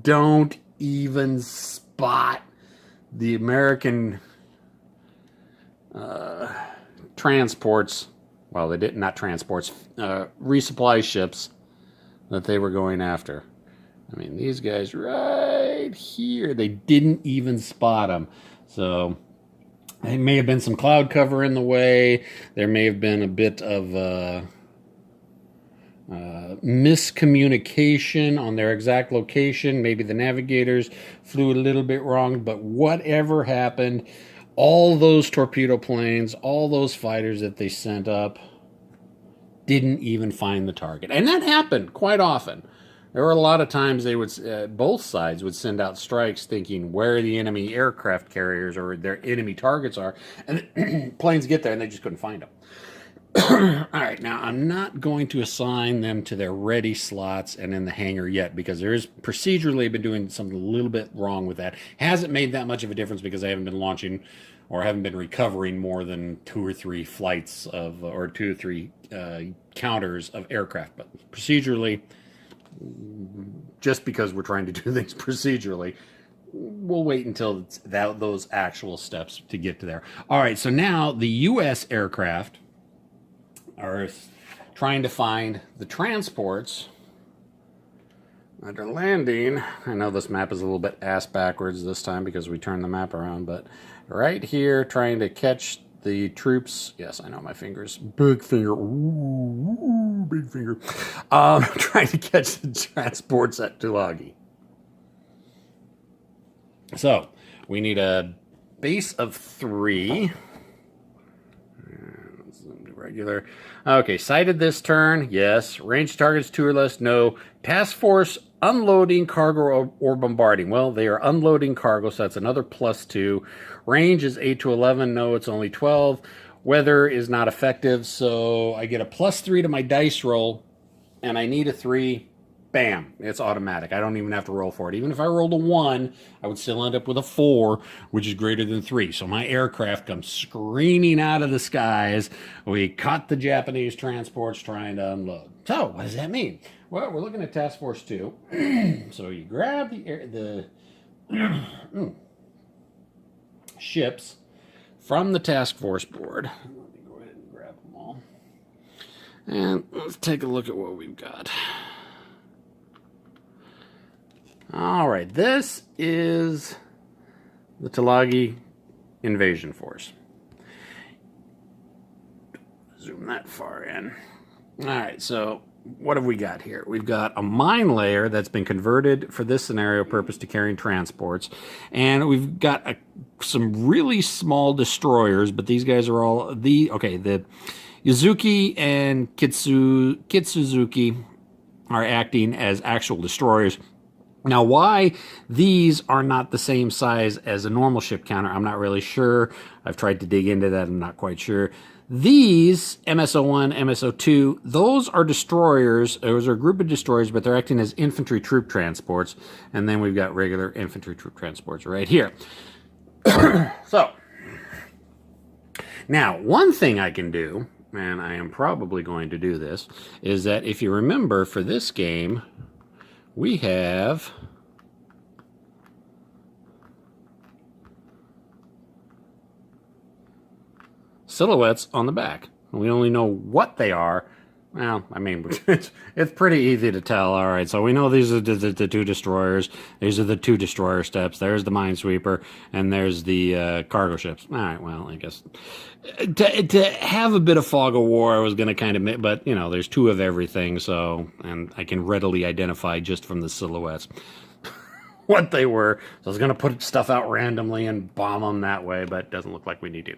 don't even spot the American transports. Well, they did not transports, resupply ships that they were going after. I mean, these guys right here, they didn't even spot them. So there may have been some cloud cover in the way. There may have been a bit of miscommunication on their exact location. Maybe the navigators flew a little bit wrong, but whatever happened, all those torpedo planes, all those fighters that they sent up didn't even find the target. And that happened quite often. There were a lot of times they would, both sides would send out strikes thinking where the enemy aircraft carriers or their enemy targets are, and planes get there and they just couldn't find them. All right, now I'm not going to assign them to their ready slots and in the hangar yet because there is procedurally been doing something a little bit wrong with that. Hasn't made that much of a difference because I haven't been launching or haven't been recovering more than 2 or 3 flights of, or 2 or 3 counters of aircraft. But procedurally, just because we're trying to do things procedurally, we'll wait until those actual steps to get to there. All right, so now the U.S. aircraft are trying to find the transports After landing, I know this map is a little bit ass backwards this time because we turned the map around, but right here, trying to catch the troops. Yes, I know my fingers. Big finger. Ooh, big finger. Trying to catch the transports at Tulagi. So, we need a base of 3. Regular. Okay, sighted this turn. Yes. Range targets 2 or less. No. Task force unloading cargo or bombarding. Well, they are unloading cargo, so that's another +2. Range is 8 to 11. No, it's only 12. Weather is not effective, so I get a +3 to my dice roll, and I need a 3. Bam, it's automatic. I don't even have to roll for it. Even if I rolled a 1, I would still end up with a 4, which is greater than 3. So my aircraft comes screaming out of the skies. We caught the Japanese transports trying to unload. So what does that mean? Well, we're looking at Task Force 2. So you grab the ships from the Task Force board. Let me go ahead and grab them all. And let's take a look at what we've got. All right, this is the Tulagi invasion force. Zoom that far in. All right, so what have we got here? We've got a mine layer that's been converted for this scenario purpose to carrying transports, and we've got some really small destroyers, but these guys are all the Yuzuki and Kitsuzuki are acting as actual destroyers. Now, why these are not the same size as a normal ship counter, I'm not really sure. I've tried to dig into that. I'm not quite sure. These, MSO1, MSO2, those are destroyers. Those are a group of destroyers, but they're acting as infantry troop transports. And then we've got regular infantry troop transports right here. So, now, one thing I can do, and I am probably going to do this, is that if you remember for this game, we have silhouettes on the back. We only know what they are. Well, I mean, it's pretty easy to tell. All right, so we know these are the 2 destroyers. These are the 2 destroyer steps. There's the minesweeper, and there's the cargo ships. All right, well, I guess to have a bit of fog of war, I was going to kind of, but you know, there's 2 of everything, so, and I can readily identify just from the silhouettes what they were. So I was going to put stuff out randomly and bomb them that way, but it doesn't look like we need to.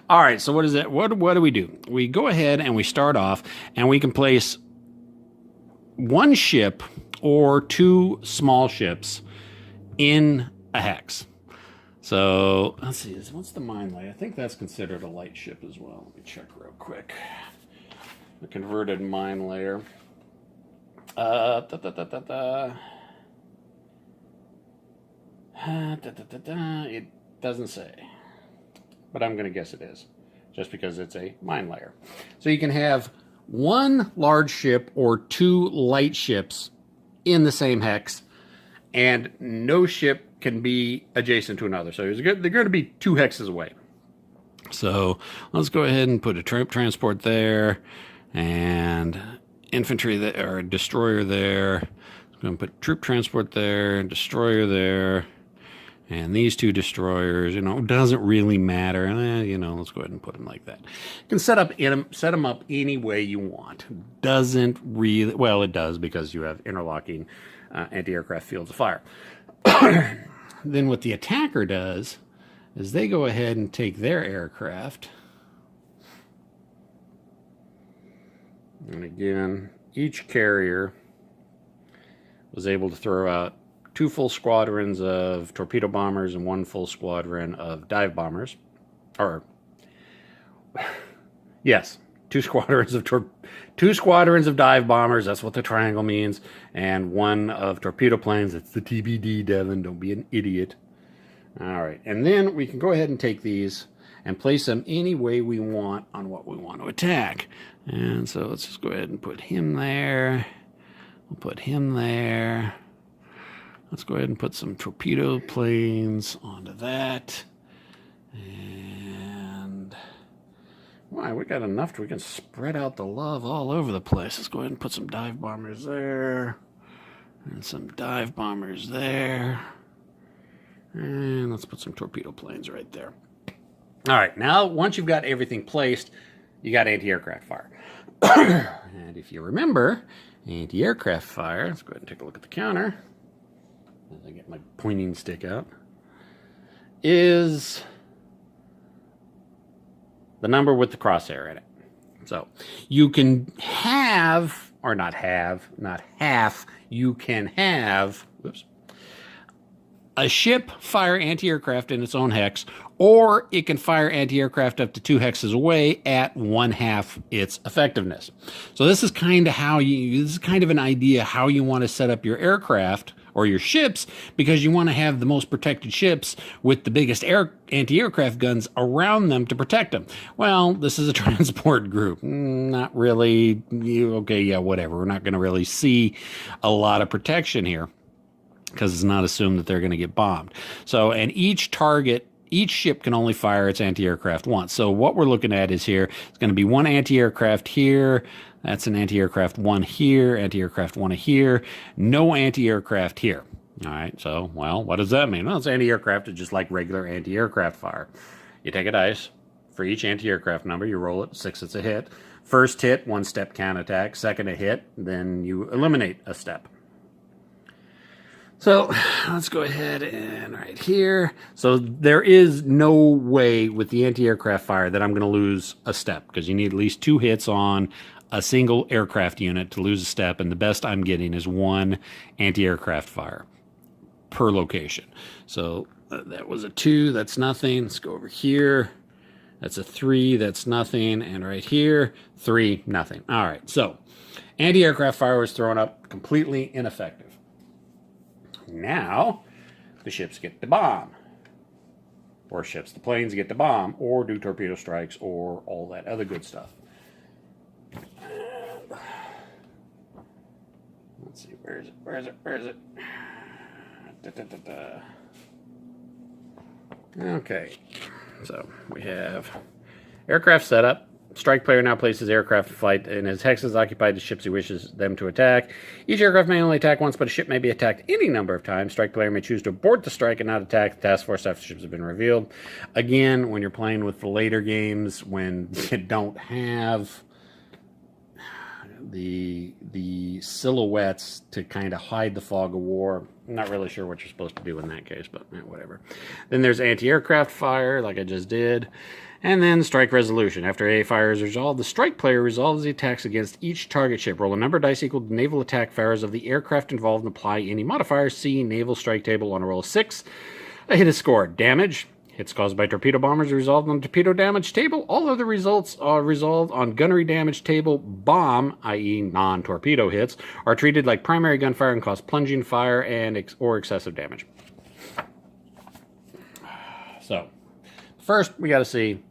All right, so what is it? What do we do? We go ahead and we start off, and we can place 1 ship or 2 small ships in a hex. So let's see, what's the mine layer? I think that's considered a light ship as well. Let me check real quick. The converted mine layer. It doesn't say, but I'm going to guess it is, just because it's a mine layer. So you can have 1 large ship or 2 light ships in the same hex, and no ship can be adjacent to another. So they're going to be 2 hexes away. So let's go ahead and put a transport there, and infantry there, or a destroyer there. I'm going to put troop transport there, destroyer there. And these 2 destroyers, you know, doesn't really matter. You know, let's go ahead and put them like that. You can set them up any way you want. Doesn't really, well, it does because you have interlocking anti-aircraft fields of fire. Then what the attacker does is they go ahead and take their aircraft. And again, each carrier was able to throw out 2 full squadrons of torpedo bombers and 1 full squadron of dive bombers. Or, yes, 2 squadrons of dive bombers. That's what the triangle means. And 1 of torpedo planes. It's the TBD, Devin. Don't be an idiot. All right. And then we can go ahead and take these and place them any way we want on what we want to attack. And so let's just go ahead and put him there. We'll put him there. Let's go ahead and put some torpedo planes onto that. And, wow, we got enough we can spread out the love all over the place. Let's go ahead and put some dive bombers there. And some dive bombers there. And let's put some torpedo planes right there. All right, now once you've got everything placed, you got anti-aircraft fire. And if you remember, anti-aircraft fire, let's go ahead and take a look at the counter as I get my pointing stick out, is the number with the crosshair in it. So you can have, or not have, not half, you can have, whoops, a ship fire anti-aircraft in its own hex, or it can fire anti-aircraft up to 2 hexes away at 1/2 its effectiveness. So this is kind of how you, this is kind of an idea how you want to set up your aircraft or your ships, because you want to have the most protected ships with the biggest anti-aircraft guns around them to protect them. Well, this is a transport group. Not really. Okay, yeah, whatever. We're not going to really see a lot of protection here, because it's not assumed that they're going to get bombed. So, and each target, each ship can only fire its anti-aircraft once. So what we're looking at is here, it's going to be 1 anti-aircraft here, that's an anti-aircraft 1 here, anti-aircraft 1 here, no anti-aircraft here. All right, so, well, what does that mean? Well, it's anti-aircraft is just like regular anti-aircraft fire. You take a dice. For each anti-aircraft number, you roll it, 6 it's a hit. First hit, 1 step counterattack. Second a hit, then you eliminate a step. So let's go ahead and right here. So there is no way with the anti-aircraft fire that I'm going to lose a step, because you need at least 2 hits on a single aircraft unit to lose a step, and the best I'm getting is 1 anti-aircraft fire per location. So that was a 2, that's nothing. Let's go over here. That's a 3, that's nothing. And right here, 3, nothing. All right, so anti-aircraft fire was thrown up, completely ineffective. Now, the ships get to bomb. Or the planes get to bomb, or do torpedo strikes, or all that other good stuff. Let's see, where is it? Okay, so we have aircraft setup. Strike player now places aircraft in flight and his hexes occupied the ships he wishes them to attack. Each aircraft may only attack once, but a ship may be attacked any number of times. Strike player may choose to abort the strike and not attack the task force after ships have been revealed. Again, when you're playing with the later games, when you don't have the silhouettes to kind of hide the fog of war, I'm not really sure what you're supposed to do in that case, but whatever. Then there's anti-aircraft fire, like I just did. And then strike resolution. After a fire is resolved, the strike player resolves the attacks against each target ship. Roll a number of dice equal to naval attack fires of the aircraft involved and apply any modifiers. See naval strike table on a roll of 6. A hit is scored. Damage. Hits caused by torpedo bombers are resolved on the torpedo damage table. All other results are resolved on gunnery damage table. Bomb, i.e. non-torpedo hits, are treated like primary gunfire and cause plunging fire and or excessive damage. So, first we got to see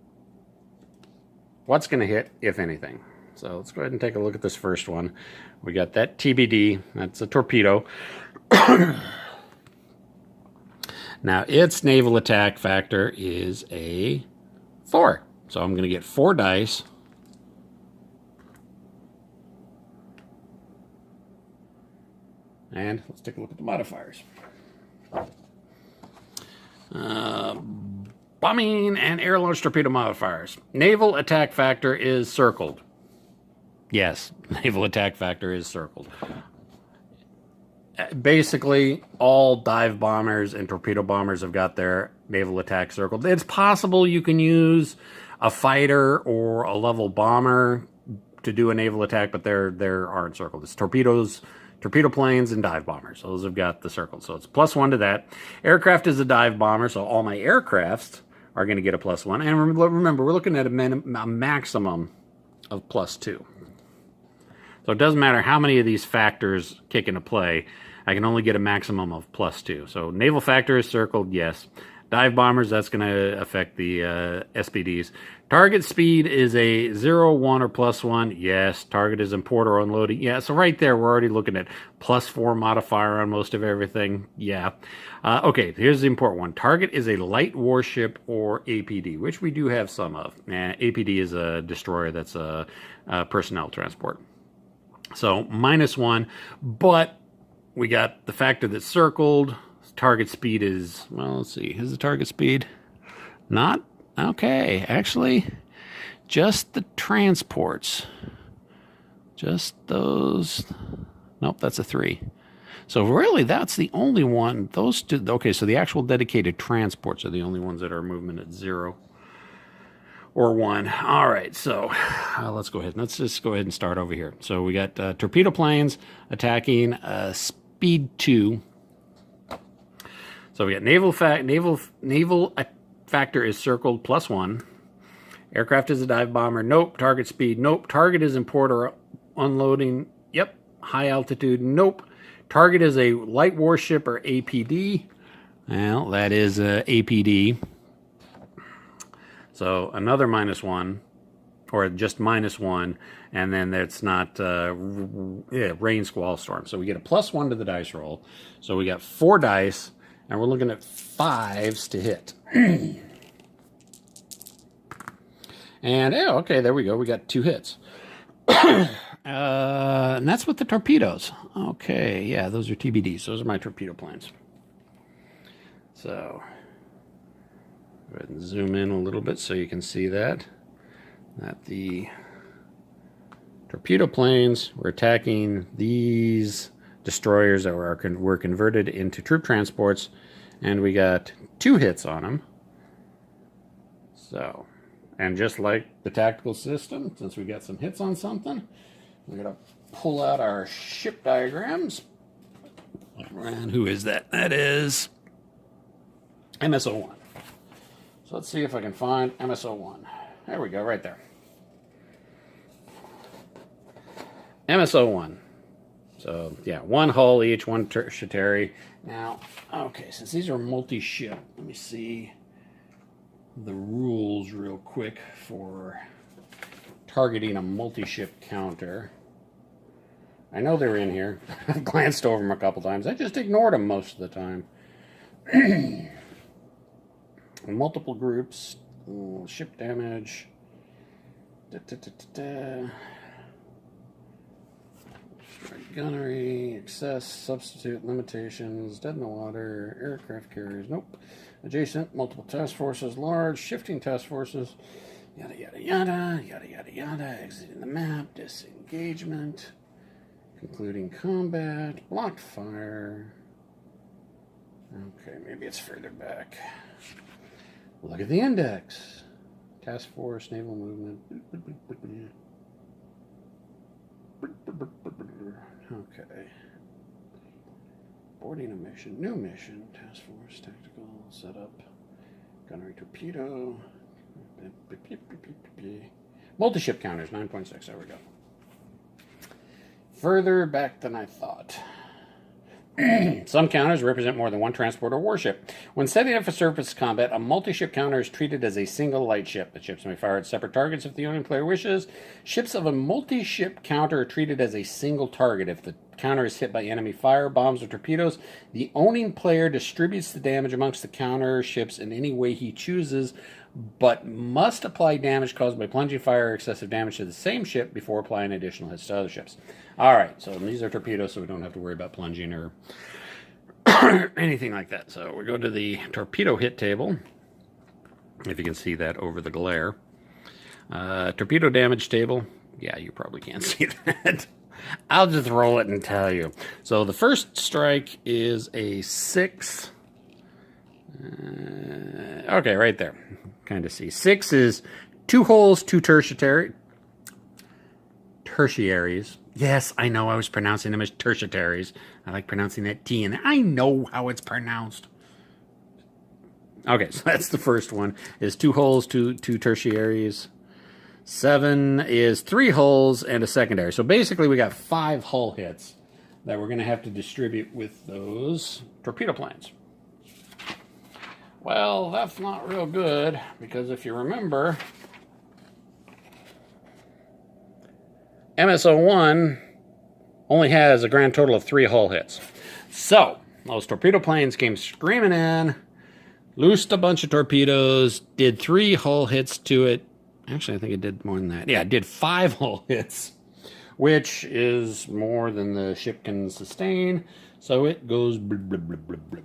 what's going to hit, if anything. So let's go ahead and take a look at this first one. We got that TBD. That's a torpedo. Now, its naval attack factor is a 4. So I'm going to get 4 dice. And let's take a look at the modifiers. Bombing and air-launched torpedo modifiers. Naval attack factor is circled. Yes, naval attack factor is circled. Basically, all dive bombers and torpedo bombers have got their naval attack circled. It's possible you can use a fighter or a level bomber to do a naval attack, but there aren't circled. It's torpedoes, torpedo planes, and dive bombers. Those have got the circled. So it's +1 to that. Aircraft is a dive bomber, so all my aircrafts are going to get a +1. And remember, we're looking at a maximum of +2. So it doesn't matter how many of these factors kick into play. I can only get a maximum of +2. So naval factor is circled, yes. Dive bombers, that's going to affect the SPDs. Target speed is a 0, 1, or +1. Yes. Target is in port or unloading. Yeah, so right there, we're already looking at +4 modifier on most of everything. Yeah. Okay, here's the important one. Target is a light warship or APD, which we do have some of. APD is a destroyer that's a personnel transport. So -1, but we got the factor that's circled. Target speed is, well, let's see. Is the target speed? Not? Okay. Actually, just the transports. Just those. Nope, that's a 3. So really, that's the only one. Those two. Okay, so the actual dedicated transports are the only ones that are movement at 0 or 1. All right, so let's go ahead. Let's just go ahead and start over here. So we got torpedo planes attacking speed 2. So we got naval factor is circled +1. Aircraft is a dive bomber. Nope. Target speed. Nope. Target is in port or unloading. Yep. High altitude. Nope. Target is a light warship or APD. Well, that is APD. So another -1, or just -1, and then that's not rain, squall, storm. So we get a +1 to the dice roll. So we got 4 dice, and we're looking at 5s to hit. And okay, there we go. We got 2 hits. And that's with the torpedoes. Okay, yeah, those are TBDs. Those are my torpedo planes. So, go ahead and zoom in a little bit so you can see that the torpedo planes were attacking these destroyers that were converted into troop transports, and we got 2 hits on them. So, and just like the tactical system, since we got some hits on something, we're going to pull out our ship diagrams. And who is that? That is MSO1. So let's see if I can find MSO1. There we go, right there. MSO1. So, yeah, 1 hull each, 1 tertiary. Now, okay, since these are multi-ship, let me see the rules real quick for targeting a multi-ship counter. I know they're in here. I've glanced over them a couple times. I just ignored them most of the time. Multiple groups, ship damage. Gunnery, excess, substitute, limitations, dead in the water, aircraft carriers, nope. Adjacent, multiple task forces, large, shifting task forces, yada, yada, yada, yada, yada, yada, exiting the map, disengagement, concluding combat, blocked fire. Okay, maybe it's further back. Look at the index. Task force, naval movement. Okay. Boarding a mission, new mission, task force, tactical, setup, gunnery torpedo, multi-ship counters, 9.6, there we go. Further back than I thought. Some counters represent more than 1 transport or warship. When setting up for surface combat, a multi-ship counter is treated as a single light ship. The ships may fire at separate targets if the owning player wishes. Ships of a multi-ship counter are treated as a single target. If the counter is hit by enemy fire, bombs, or torpedoes, the owning player distributes the damage amongst the counter ships in any way he chooses, but must apply damage caused by plunging fire or excessive damage to the same ship before applying additional hits to other ships. All right, so these are torpedoes, so we don't have to worry about plunging or anything like that. So we go to the torpedo hit table, if you can see that over the glare. Torpedo damage table. Yeah, you probably can't see that. I'll just roll it and tell you. So the first strike is a 6. Okay, right there. Kind of see. 6 is 2 holes, 2 tertiaries. Yes, I know I was pronouncing them as tertiaries. I like pronouncing that T in there. I know how it's pronounced. Okay, so that's the first one. Is 2 holes, 2 tertiaries. 7 is 3 hulls and a secondary. So basically we got 5 hull hits that we're going to have to distribute with those torpedo planes. Well, that's not real good, because if you remember, MSO1 only has a grand total of 3 hull hits. So, those torpedo planes came screaming in, loosed a bunch of torpedoes, did 3 hull hits to it. Actually, I think it did more than that. Yeah, it did 5 hull hits which is more than the ship can sustain. So it goes blub, blub, blub, blub, blub,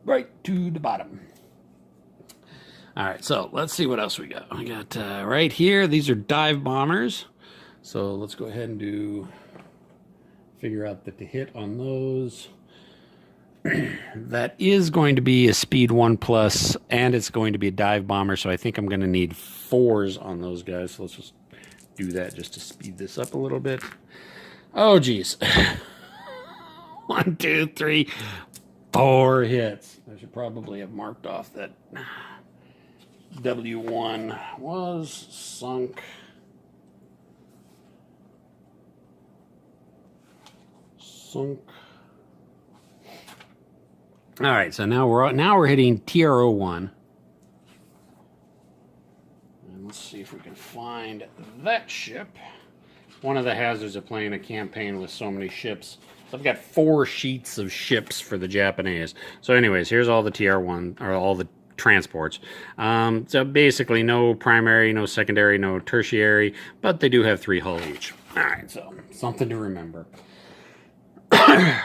right to the bottom. All right, so let's see what else we got. We got right here, these are dive bombers. So let's go ahead and figure out that the hit on those. That is going to be a speed 1+, and it's going to be a dive bomber, so I think I'm going to need 4s on those guys. So let's just do that just to speed this up a little bit. Oh, geez. 1, 2, 3, 4 hits. I should probably have marked off that W1 was sunk. All right, so now we're hitting TRO1. And let's see if we can find that ship. One of the hazards of playing a campaign with so many ships. So I've got 4 sheets of ships for the Japanese. So anyways, here's all the TR1, or all the transports. So basically no primary, no secondary, no tertiary, but they do have 3 hull each. All right, so something to remember.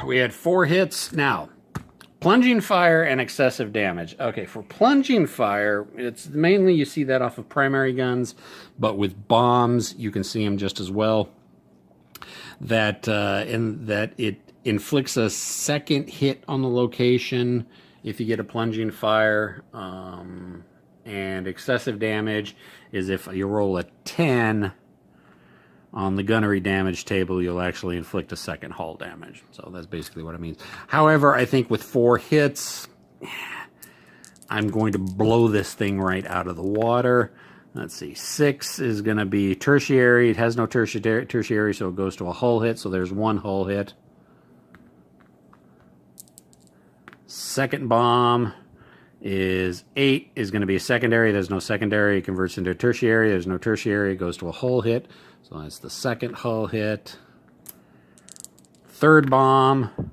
We had 4 hits. Now, plunging fire and excessive damage. Okay, for plunging fire, it's mainly you see that off of primary guns, but with bombs, you can see them just as well. That it inflicts a second hit on the location if you get a plunging fire, and excessive damage is if you roll a 10 on the gunnery damage table, you'll actually inflict a second hull damage. So that's basically what it means. However, I think with 4 hits, I'm going to blow this thing right out of the water. Let's see, 6 is going to be tertiary. It has no tertiary, so it goes to a hull hit. So there's 1 hull hit. Second bomb is 8 is going to be a secondary. There's no secondary. It converts into a tertiary. There's no tertiary. It goes to a hull hit. So that's the second hull hit. Third bomb.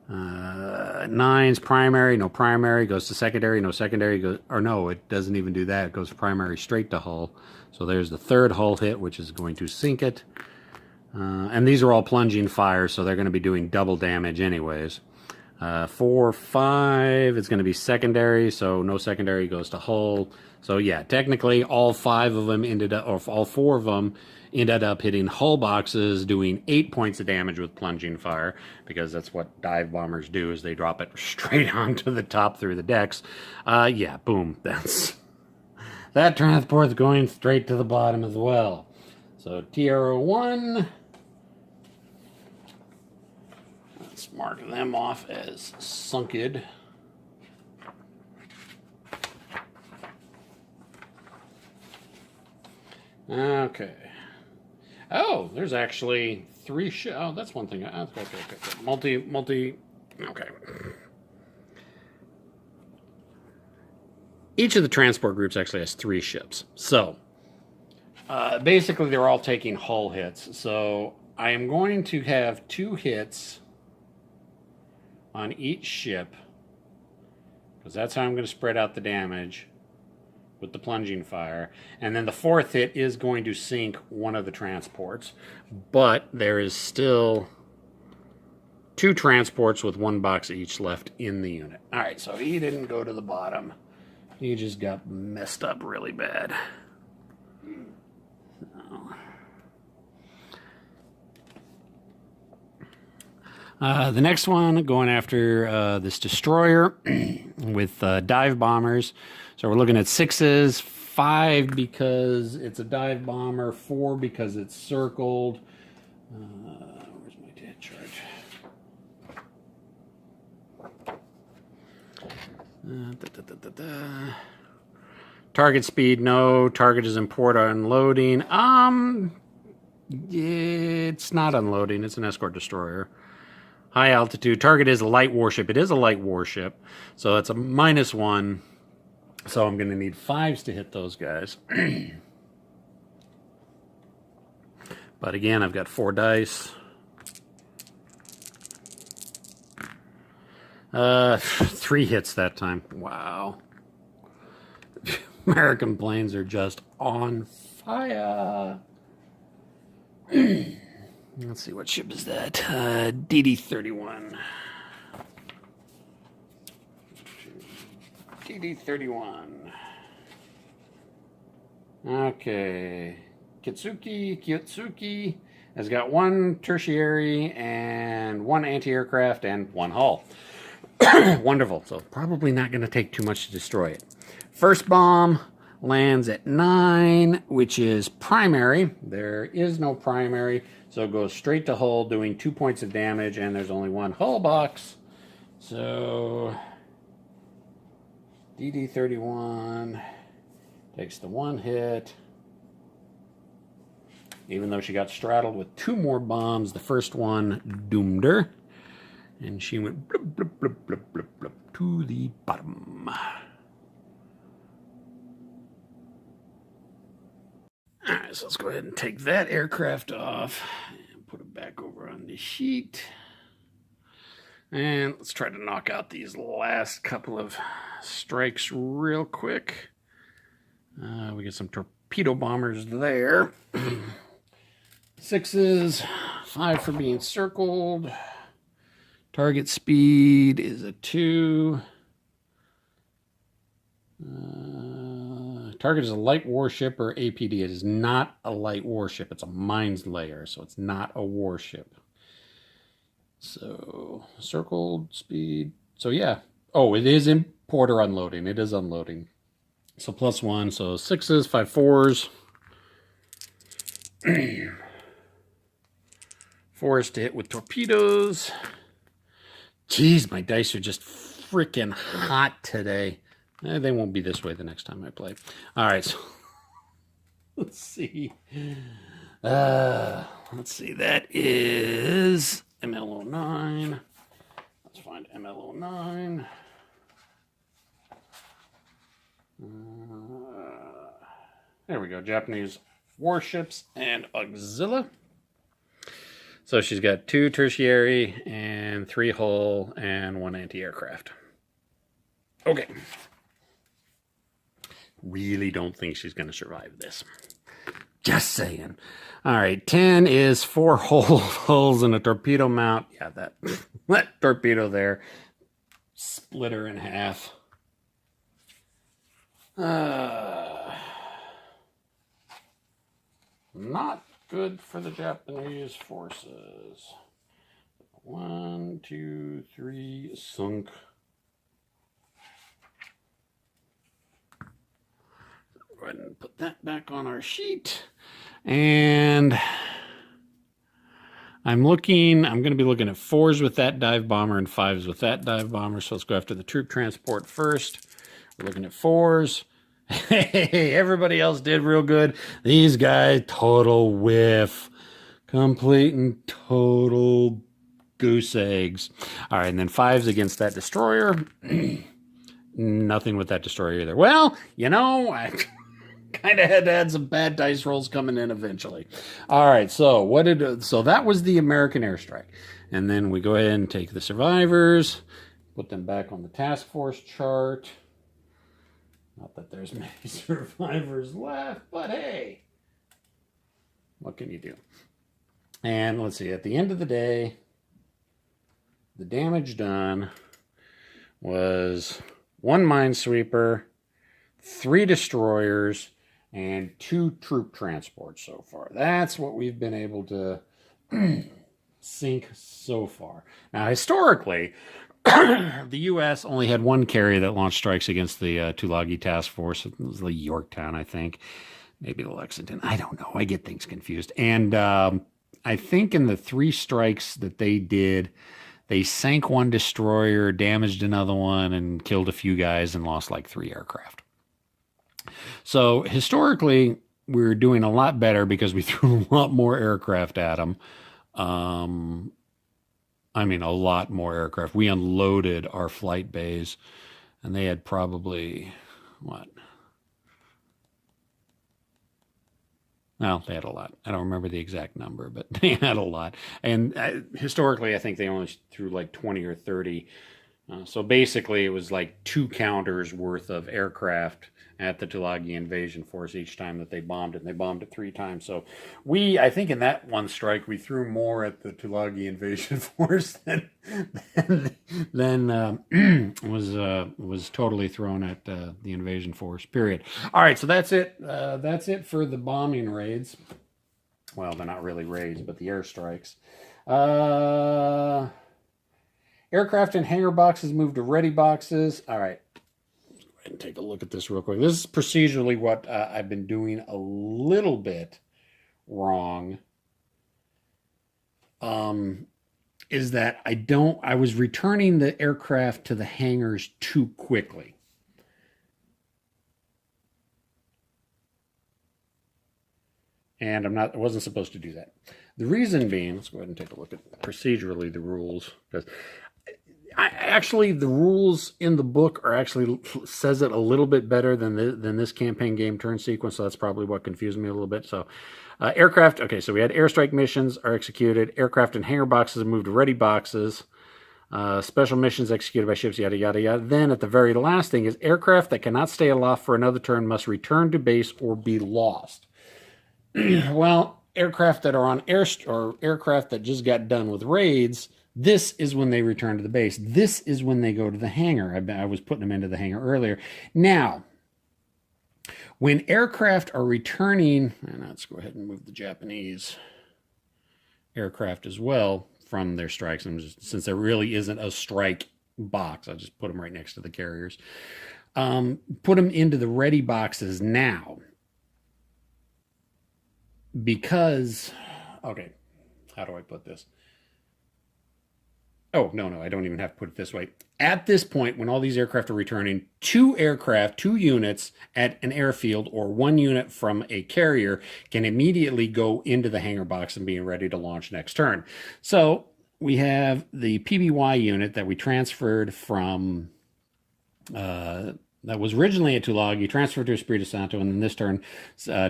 9's primary, no primary, goes to secondary, no secondary, goes, or no, it doesn't even do that. It goes primary straight to hull. So there's the third hull hit, which is going to sink it. And these are all plunging fires, so they're going to be doing double damage anyways. 4, 5, it's going to be secondary, so no secondary goes to hull. So yeah, technically all 5 of them ended up, or all 4 of them ended up hitting hull boxes, doing 8 points of damage with plunging fire, because that's what dive bombers do, is they drop it straight onto the top through the decks. Yeah, boom, that transport's going straight to the bottom as well. So TRO1, let's mark them off as sunked. Okay. Oh, there's actually 3 ships. Oh, that's one thing. Okay. Multi. Okay. Each of the transport groups actually has 3 ships. So, basically, they're all taking hull hits. So, I am going to have 2 hits on each ship, because that's how I'm going to spread out the damage with the plunging fire. And then the 4th hit is going to sink one of the transports. But there is still 2 transports with 1 box each left in the unit. Alright, so he didn't go to the bottom. He just got messed up really bad. The next one, going after this destroyer with dive bombers. So we're looking at 6s, 5 because it's a dive bomber, 4 because it's circled. Where's my hit charge? Target speed, no. Target is in port unloading. It's not unloading. It's an escort destroyer. High altitude. Target is a light warship. It is a light warship. So that's a -1. So I'm going to need 5s to hit those guys. But again, I've got 4 dice. 3 hits that time. Wow. American planes are just on fire. Let's see, what ship is that? DD-31. DD-31. Okay. Kitsuki has got one tertiary and one anti-aircraft and one hull. Wonderful. So probably not going to take too much to destroy it. First bomb lands at 9, which is primary. There is no primary, so it goes straight to hull, doing 2 points of damage, and there's only one hull box. So DD-31 takes the 1 hit. Even though she got straddled with 2 more bombs, the first one doomed her. And she went blub, blub, blub, blub, blub, blub, to the bottom. Alright, so let's go ahead and take that aircraft off and put it back over on the sheet. And let's try to knock out these last couple of strikes real quick. We get some torpedo bombers there. 6s, 5 for being circled. Target speed is a 2. Target is a light warship or APD. It is not a light warship. It's a mines layer, so it's not a warship. So, circled speed. So, yeah. Oh, it is import or unloading. It is unloading. So, +1. So, 6s, 5 4s. 4s to hit with torpedoes. Jeez, my dice are just freaking hot today. They won't be this way the next time I play. All right, so let's see. Let's see. That is ML09. Let's find ML09. There we go. Japanese warships and auxilia. So she's got 2 tertiary and 3 hull and 1 anti-aircraft. Okay. Really don't think she's going to survive this. Just saying. All right, 10 is 4 hulls and a torpedo mount. Yeah, that torpedo there. Split her in half. Not good for the Japanese forces. 1, 2, 3, sunk. Go ahead and put that back on our sheet. And I'm going to be looking at 4s with that dive bomber and 5s with that dive bomber. So let's go after the troop transport first. We're looking at 4s. Hey, everybody else did real good. These guys, total whiff. Complete and total goose eggs. All right, and then 5s against that destroyer. Nothing with that destroyer either. Well, I kind of had to add some bad dice rolls coming in eventually. All right, so that was the American airstrike. And then we go ahead and take the survivors, put them back on the task force chart. Not that there's many survivors left, but hey, what can you do? And let's see, at the end of the day, the damage done was 1 minesweeper, 3 destroyers, and 2 troop transports so far. That's what we've been able to sink so far. Now, historically, the U.S. only had 1 carrier that launched strikes against the Tulagi task force. It was the Yorktown, I think. Maybe the Lexington. I don't know. I get things confused. And I think in the 3 strikes that they did, they sank 1 destroyer, damaged another one, and killed a few guys and lost like 3 aircraft. So historically, we're doing a lot better because we threw a lot more aircraft at them. A lot more aircraft. We unloaded our flight bays, and they had probably, Well, they had a lot. I don't remember the exact number, but they had a lot. And historically, I think they only threw like 20 or 30 So basically, it was like 2 counters worth of aircraft at the Tulagi invasion force each time that they bombed it. And they bombed it 3 times. So I think in that one strike, we threw more at the Tulagi invasion force than was totally thrown at the invasion force. Period. All right, so that's it. That's it for the bombing raids. Well, they're not really raids, but the airstrikes. Aircraft and hangar boxes moved to ready boxes. All right. Let's go ahead and take a look at this real quick. This is procedurally what I've been doing a little bit wrong. Is that I was returning the aircraft to the hangars too quickly. And I wasn't supposed to do that. The reason being, let's go ahead and take a look at procedurally the rules, because actually the rules in the book are actually says it a little bit better than this campaign game turn sequence. So that's probably what confused me a little bit. So aircraft. Okay, so we had airstrike missions are executed. Aircraft and hangar boxes moved to ready boxes. Special missions executed by ships, yada, yada, yada. Then at the very last thing is aircraft that cannot stay aloft for another turn must return to base or be lost. Well, aircraft that are on aircraft that just got done with raids, this is when they return to the base. This is when they go to the hangar. I was putting them into the hangar earlier. Now, when aircraft are returning, and let's go ahead and move the Japanese aircraft as well from their strikes. And since there really isn't a strike box, I'll just put them right next to the carriers. Put them into the ready boxes now. Because, okay, how do I put this? Oh, no, I don't even have to put it this way. At this point, when all these aircraft are returning, 2 units at an airfield or 1 unit from a carrier can immediately go into the hangar box and be ready to launch next turn. So we have the PBY unit that we transferred from that was originally at Tulagi, transferred to Espiritu Santo, and then this turn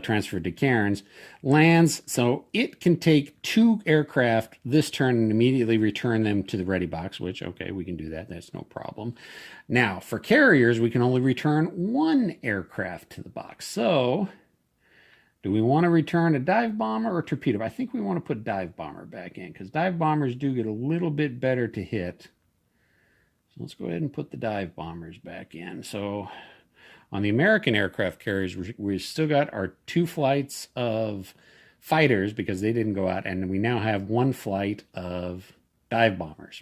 transferred to Cairns, lands. So it can take 2 aircraft this turn and immediately return them to the ready box, which, okay, we can do that. That's no problem. Now, for carriers, we can only return 1 aircraft to the box. So do we want to return a dive bomber or torpedo? I think we want to put dive bomber back in because dive bombers do get a little bit better to hit. Let's go ahead and put the dive bombers back in. So on the American aircraft carriers, we still got our 2 flights of fighters because they didn't go out, and we now have 1 flight of dive bombers.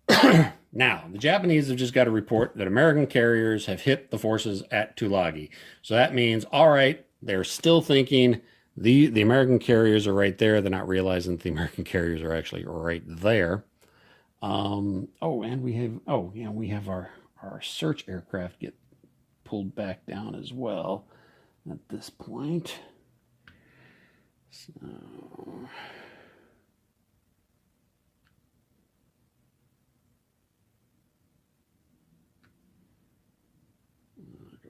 Now, the Japanese have just got a report that American carriers have hit the forces at Tulagi. So that means, all right, they're still thinking the American carriers are right there. They're not realizing that the American carriers are actually right there. And we have our search aircraft get pulled back down as well at this point. So go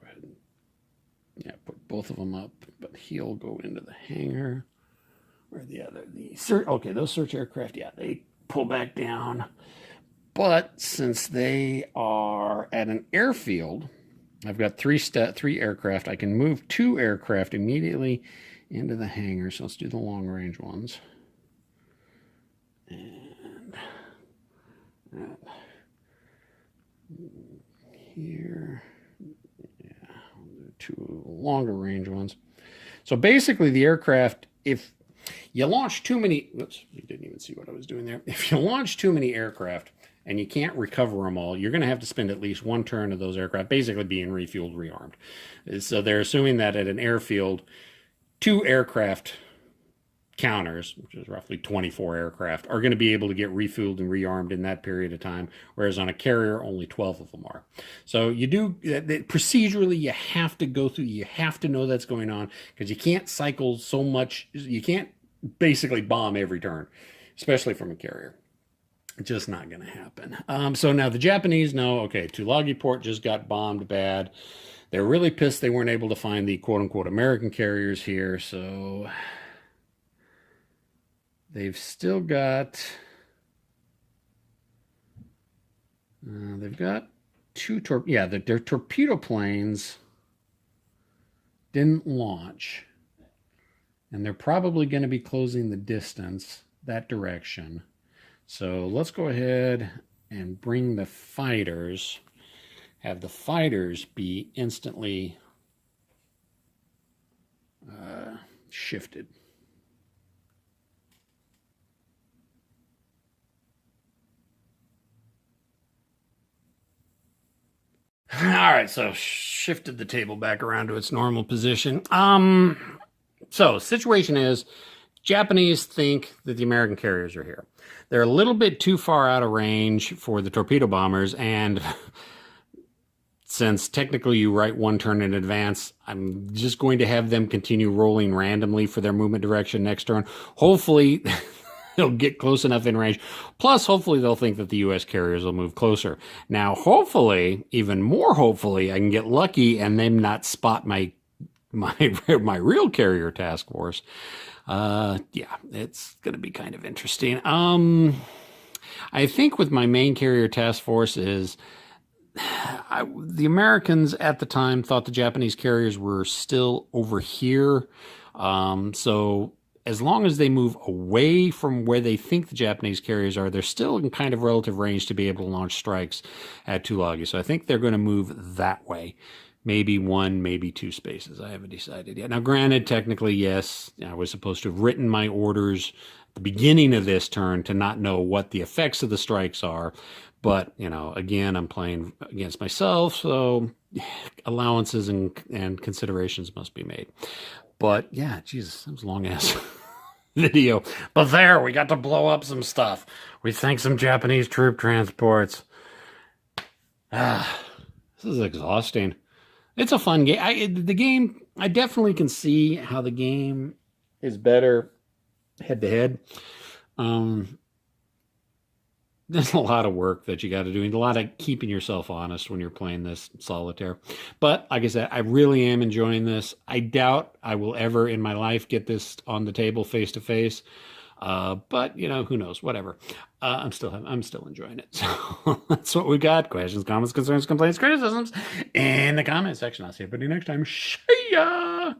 ahead and put both of them up, but he'll go into the hangar. Where those search aircraft, they pull back down. But since they are at an airfield, I've got 3 aircraft. I can move 2 aircraft immediately into the hangar. So let's do the long range ones. And here, we'll do 2 longer range ones. So basically the aircraft, if you launch too many, you didn't even see what I was doing there. If you launch too many aircraft and you can't recover them all, you're going to have to spend at least 1 turn of those aircraft basically being refueled, rearmed. So they're assuming that at an airfield, 2 aircraft counters, which is roughly 24 aircraft, are going to be able to get refueled and rearmed in that period of time, whereas on a carrier, only 12 of them are. So you do, procedurally, you have to go through, you have to know that's going on, because you can't cycle so much, you can't basically bomb every turn, especially from a carrier. It's just not going to happen. So now the Japanese know, okay, Tulagi port just got bombed bad. They're really pissed they weren't able to find the quote-unquote American carriers here, so they've still got They've got their torpedo planes didn't launch, and they're probably going to be closing the distance that direction. So let's go ahead and bring the fighters, have the fighters be instantly shifted. All right, so shifted the table back around to its normal position. So situation is, Japanese think that the American carriers are here. They're a little bit too far out of range for the torpedo bombers, and since technically you write one turn in advance, I'm just going to have them continue rolling randomly for their movement direction next turn. Hopefully they'll get close enough in range. Plus, hopefully they'll think that the U.S. carriers will move closer. Now, hopefully, even more hopefully, I can get lucky and them not spot my real carrier task force. Yeah, it's going to be kind of interesting. I think with my main carrier task force is the Americans at the time thought the Japanese carriers were still over here. So as long as they move away from where they think the Japanese carriers are, they're still in kind of relative range to be able to launch strikes at Tulagi. So I think they're going to move that way. Maybe one, maybe two spaces. I haven't decided yet. Now, granted, technically, yes, I was supposed to have written my orders at the beginning of this turn to not know what the effects of the strikes are. But, again, I'm playing against myself, so allowances and considerations must be made. But, yeah, Jesus, that was a long-ass video. But there, we got to blow up some stuff. We sank some Japanese troop transports. This is exhausting. It's a fun game. I definitely can see how the game is better head-to-head. There's a lot of work that you got to do, and a lot of keeping yourself honest when you're playing this solitaire. But like I said, I really am enjoying this. I doubt I will ever in my life get this on the table face to face. But who knows? Whatever. I'm still enjoying it. So that's what we got. Questions, comments, concerns, complaints, criticisms in the comment section. I'll see everybody next time. See ya.